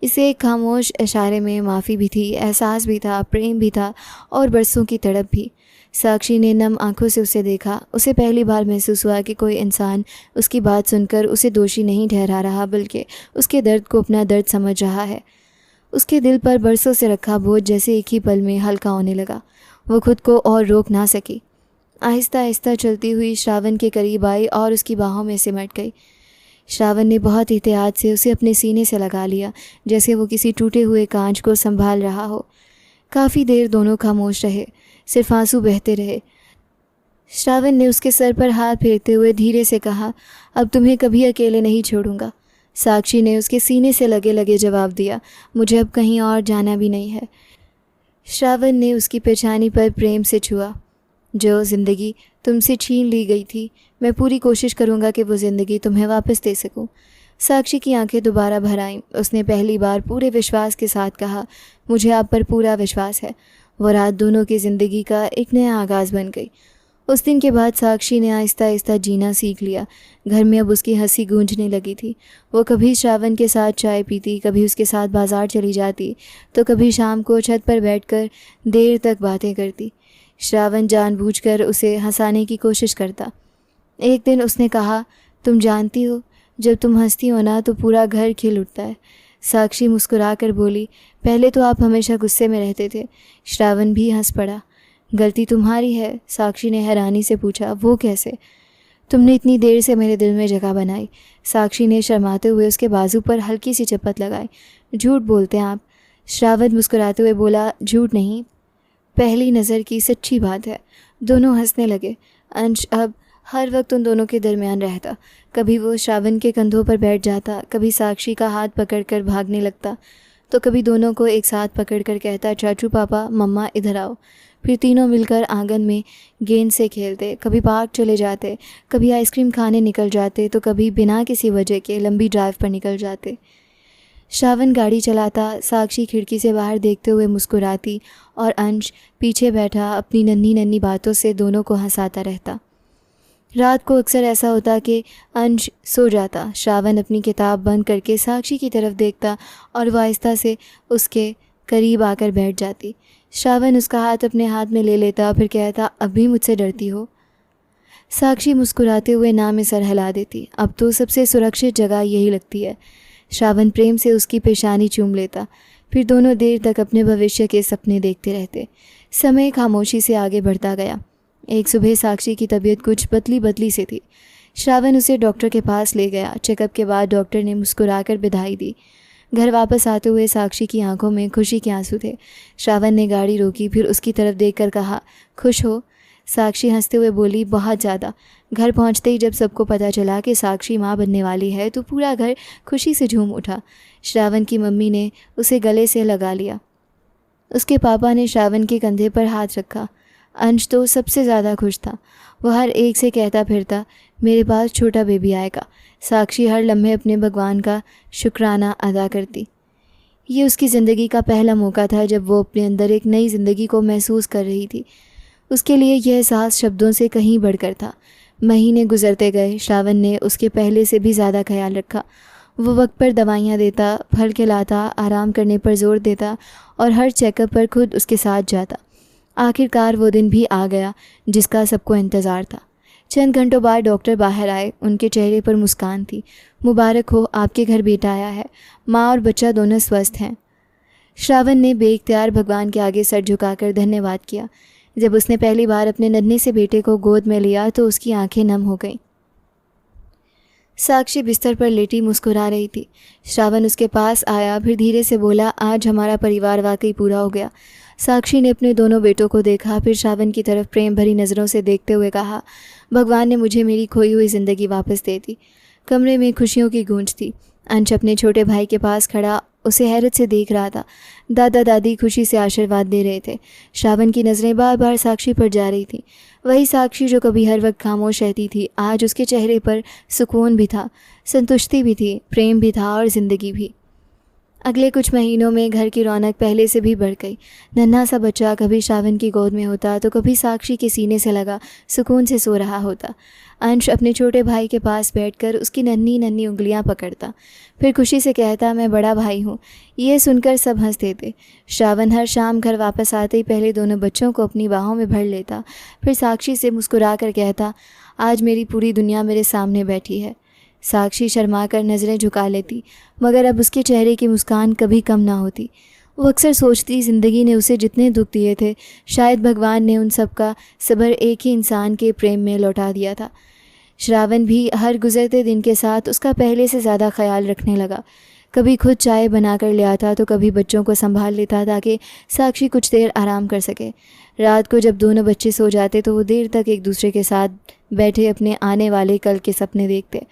इसे एक खामोश इशारे में माफ़ी भी थी, एहसास भी था, प्रेम भी था और बरसों की तड़प भी। साक्षी ने नम आंखों से उसे देखा। उसे पहली बार महसूस हुआ कि कोई इंसान उसकी बात सुनकर उसे दोषी नहीं ठहरा रहा, बल्कि उसके दर्द को अपना दर्द समझ रहा है। उसके दिल पर बरसों से रखा बोझ जैसे एक ही पल में हल्का होने लगा। वो खुद को और रोक ना सकी। आहिस्ता आहिस्ता चलती हुई श्रावण के करीब आई और उसकी बाहों में सिमट गई। श्रावण ने बहुत एहतियात से उसे अपने सीने से लगा लिया, जैसे वो किसी टूटे हुए कांच को संभाल रहा हो। काफ़ी देर दोनों खामोश रहे, सिर्फ आंसू बहते रहे। श्रावण ने उसके सर पर हाथ फेरते हुए धीरे से कहा, अब तुम्हें कभी अकेले नहीं छोड़ूंगा। साक्षी ने उसके सीने से लगे लगे जवाब दिया, मुझे अब कहीं और जाना भी नहीं है। श्रावण ने उसकी पेशानी पर प्रेम से छुआ। जो ज़िंदगी तुमसे छीन ली गई थी, मैं पूरी कोशिश करूँगा कि वो ज़िंदगी तुम्हें वापस दे सकूँ। साक्षी की आंखें दोबारा भर आईं। उसने पहली बार पूरे विश्वास के साथ कहा, मुझे आप पर पूरा विश्वास है। वो रात दोनों की ज़िंदगी का एक नया आगाज़ बन गई। उस दिन के बाद साक्षी ने आहिस्ता आहिस्ता जीना सीख लिया। घर में अब उसकी हंसी गूंजने लगी थी। वो कभी श्रावण के साथ चाय पीती, कभी उसके साथ बाज़ार चली जाती, तो कभी शाम को छत पर बैठकर देर तक बातें करती। श्रावण जानबूझकर उसे हंसाने की कोशिश करता। एक दिन उसने कहा, तुम जानती हो, जब तुम हंसती हो ना तो पूरा घर खिल उठता है। साक्षी मुस्कुराकर बोली, पहले तो आप हमेशा गुस्से में रहते थे। श्रावण भी हंस पड़ा। गलती तुम्हारी है, साक्षी ने हैरानी से पूछा, वो कैसे? तुमने इतनी देर से मेरे दिल में जगह बनाई। साक्षी ने शर्माते हुए उसके बाजू पर हल्की सी चपत लगाई। झूठ बोलते हैं आप। श्रावण मुस्कुराते हुए बोला, झूठ नहीं, पहली नज़र की सच्ची बात है। दोनों हंसने लगे। अंश अब हर वक्त उन दोनों के दरमियान रहता। कभी वो श्रावण के कंधों पर बैठ जाता, कभी साक्षी का हाथ पकड़कर भागने लगता, तो कभी दोनों को एक साथ पकड़कर कहता, चाचू, पापा, मम्मा, इधर आओ। फिर तीनों मिलकर आंगन में गेंद से खेलते, कभी पार्क चले जाते, कभी आइसक्रीम खाने निकल जाते, तो कभी बिना किसी वजह के लंबी ड्राइव पर निकल जाते। श्रावण गाड़ी चलाता, साक्षी खिड़की से बाहर देखते हुए मुस्कुराती और अंश पीछे बैठा अपनी नन्ही नन्ही बातों से दोनों को हंसाता रहता। रात को अक्सर ऐसा होता कि अंश सो जाता। श्रावण अपनी किताब बंद करके साक्षी की तरफ देखता और वह आहिस्ता से उसके करीब आकर बैठ जाती। श्रावण उसका हाथ अपने हाथ में ले लेता, फिर कहता, अब भी मुझसे डरती हो? साक्षी मुस्कुराते हुए ना में सर हिला देती। अब तो सबसे सुरक्षित जगह यही लगती है। श्रावण प्रेम से उसकी पेशानी चूम लेता। फिर दोनों देर तक अपने भविष्य के सपने देखते रहते। समय खामोशी से आगे बढ़ता गया। एक सुबह साक्षी की तबीयत कुछ बदली बदली सी थी। श्रावण उसे डॉक्टर के पास ले गया। चेकअप के बाद डॉक्टर ने मुस्कुराकर बधाई दी। घर वापस आते हुए साक्षी की आंखों में खुशी के आंसू थे। श्रावण ने गाड़ी रोकी, फिर उसकी तरफ देखकर कहा, खुश हो? साक्षी हंसते हुए बोली, बहुत ज़्यादा। घर पहुंचते ही जब सबको पता चला कि साक्षी माँ बनने वाली है तो पूरा घर खुशी से झूम उठा। श्रावण की मम्मी ने उसे गले से लगा लिया। उसके पापा ने श्रावण के कंधे पर हाथ रखा। अंश तो सबसे ज़्यादा खुश था। वह हर एक से कहता फिरता, मेरे पास छोटा बेबी आएगा। साक्षी हर लम्हे अपने भगवान का शुक्राना अदा करती। ये उसकी ज़िंदगी का पहला मौका था जब वो अपने अंदर एक नई ज़िंदगी को महसूस कर रही थी। उसके लिए यह एहसास शब्दों से कहीं बढ़कर था। महीने गुजरते गए। श्रावण ने उसके पहले से भी ज़्यादा ख्याल रखा। वो वक्त पर दवाइयाँ देता, फल खिलाता, आराम करने पर जोर देता और हर चेकअप पर खुद उसके साथ जाता। आखिरकार वो दिन भी आ गया जिसका सबको इंतज़ार था। चंद घंटों बाद डॉक्टर बाहर आए। उनके चेहरे पर मुस्कान थी। मुबारक हो, आपके घर बेटा आया है। माँ और बच्चा दोनों स्वस्थ हैं। श्रावण ने बेइख्तियार भगवान के आगे सर झुकाकर धन्यवाद किया। जब उसने पहली बार अपने नन्हे से बेटे को गोद में लिया तो उसकी आंखें नम हो गईं। साक्षी बिस्तर पर लेटी मुस्कुरा रही थी। श्रावण उसके पास आया, फिर धीरे से बोला, आज हमारा परिवार वाकई पूरा हो गया। साक्षी ने अपने दोनों बेटों को देखा, फिर श्रावण की तरफ प्रेम भरी नज़रों से देखते हुए कहा, भगवान ने मुझे मेरी खोई हुई ज़िंदगी वापस दे दी। कमरे में खुशियों की गूंज थी। अंश अपने छोटे भाई के पास खड़ा उसे हैरत से देख रहा था। दादा दादी खुशी से आशीर्वाद दे रहे थे। श्रावण की नज़रें बार बार साक्षी पर जा रही थी। वही साक्षी जो कभी हर वक्त खामोश रहती थी, आज उसके चेहरे पर सुकून भी था, संतुष्टि भी थी, प्रेम भी था और ज़िंदगी भी। अगले कुछ महीनों में घर की रौनक पहले से भी बढ़ गई। नन्हा सा बच्चा कभी श्रावण की गोद में होता तो कभी साक्षी के सीने से लगा सुकून से सो रहा होता। अंश अपने छोटे भाई के पास बैठकर उसकी नन्ही नन्ही उंगलियां पकड़ता, फिर खुशी से कहता, मैं बड़ा भाई हूँ। ये सुनकर सब हंसते थे। श्रावण हर शाम घर वापस आते ही पहले दोनों बच्चों को अपनी बाहों में भर लेता, फिर साक्षी से मुस्कुरा कर कहता, आज मेरी पूरी दुनिया मेरे सामने बैठी है। साक्षी शर्मा कर नज़रें झुका लेती, मगर अब उसके चेहरे की मुस्कान कभी कम ना होती। वो अक्सर सोचती, ज़िंदगी ने उसे जितने दुख दिए थे, शायद भगवान ने उन सब का सब्र एक ही इंसान के प्रेम में लौटा दिया था। श्रावण भी हर गुजरते दिन के साथ उसका पहले से ज़्यादा ख्याल रखने लगा। कभी खुद चाय बना कर ले आता तो कभी बच्चों को संभाल लेता ताकि साक्षी कुछ देर आराम कर सके। रात को जब दोनों बच्चे सो जाते तो वो देर तक एक दूसरे के साथ बैठे अपने आने वाले कल के सपने देखते।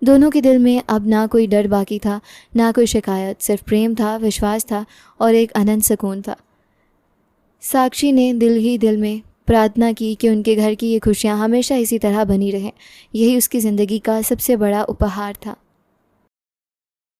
दोनों के दिल में अब ना कोई डर बाकी था, ना कोई शिकायत, सिर्फ प्रेम था, विश्वास था और एक अनंत सुकून था। साक्षी ने दिल ही दिल में प्रार्थना की कि उनके घर की ये खुशियाँ हमेशा इसी तरह बनी रहें। यही उसकी ज़िंदगी का सबसे बड़ा उपहार था।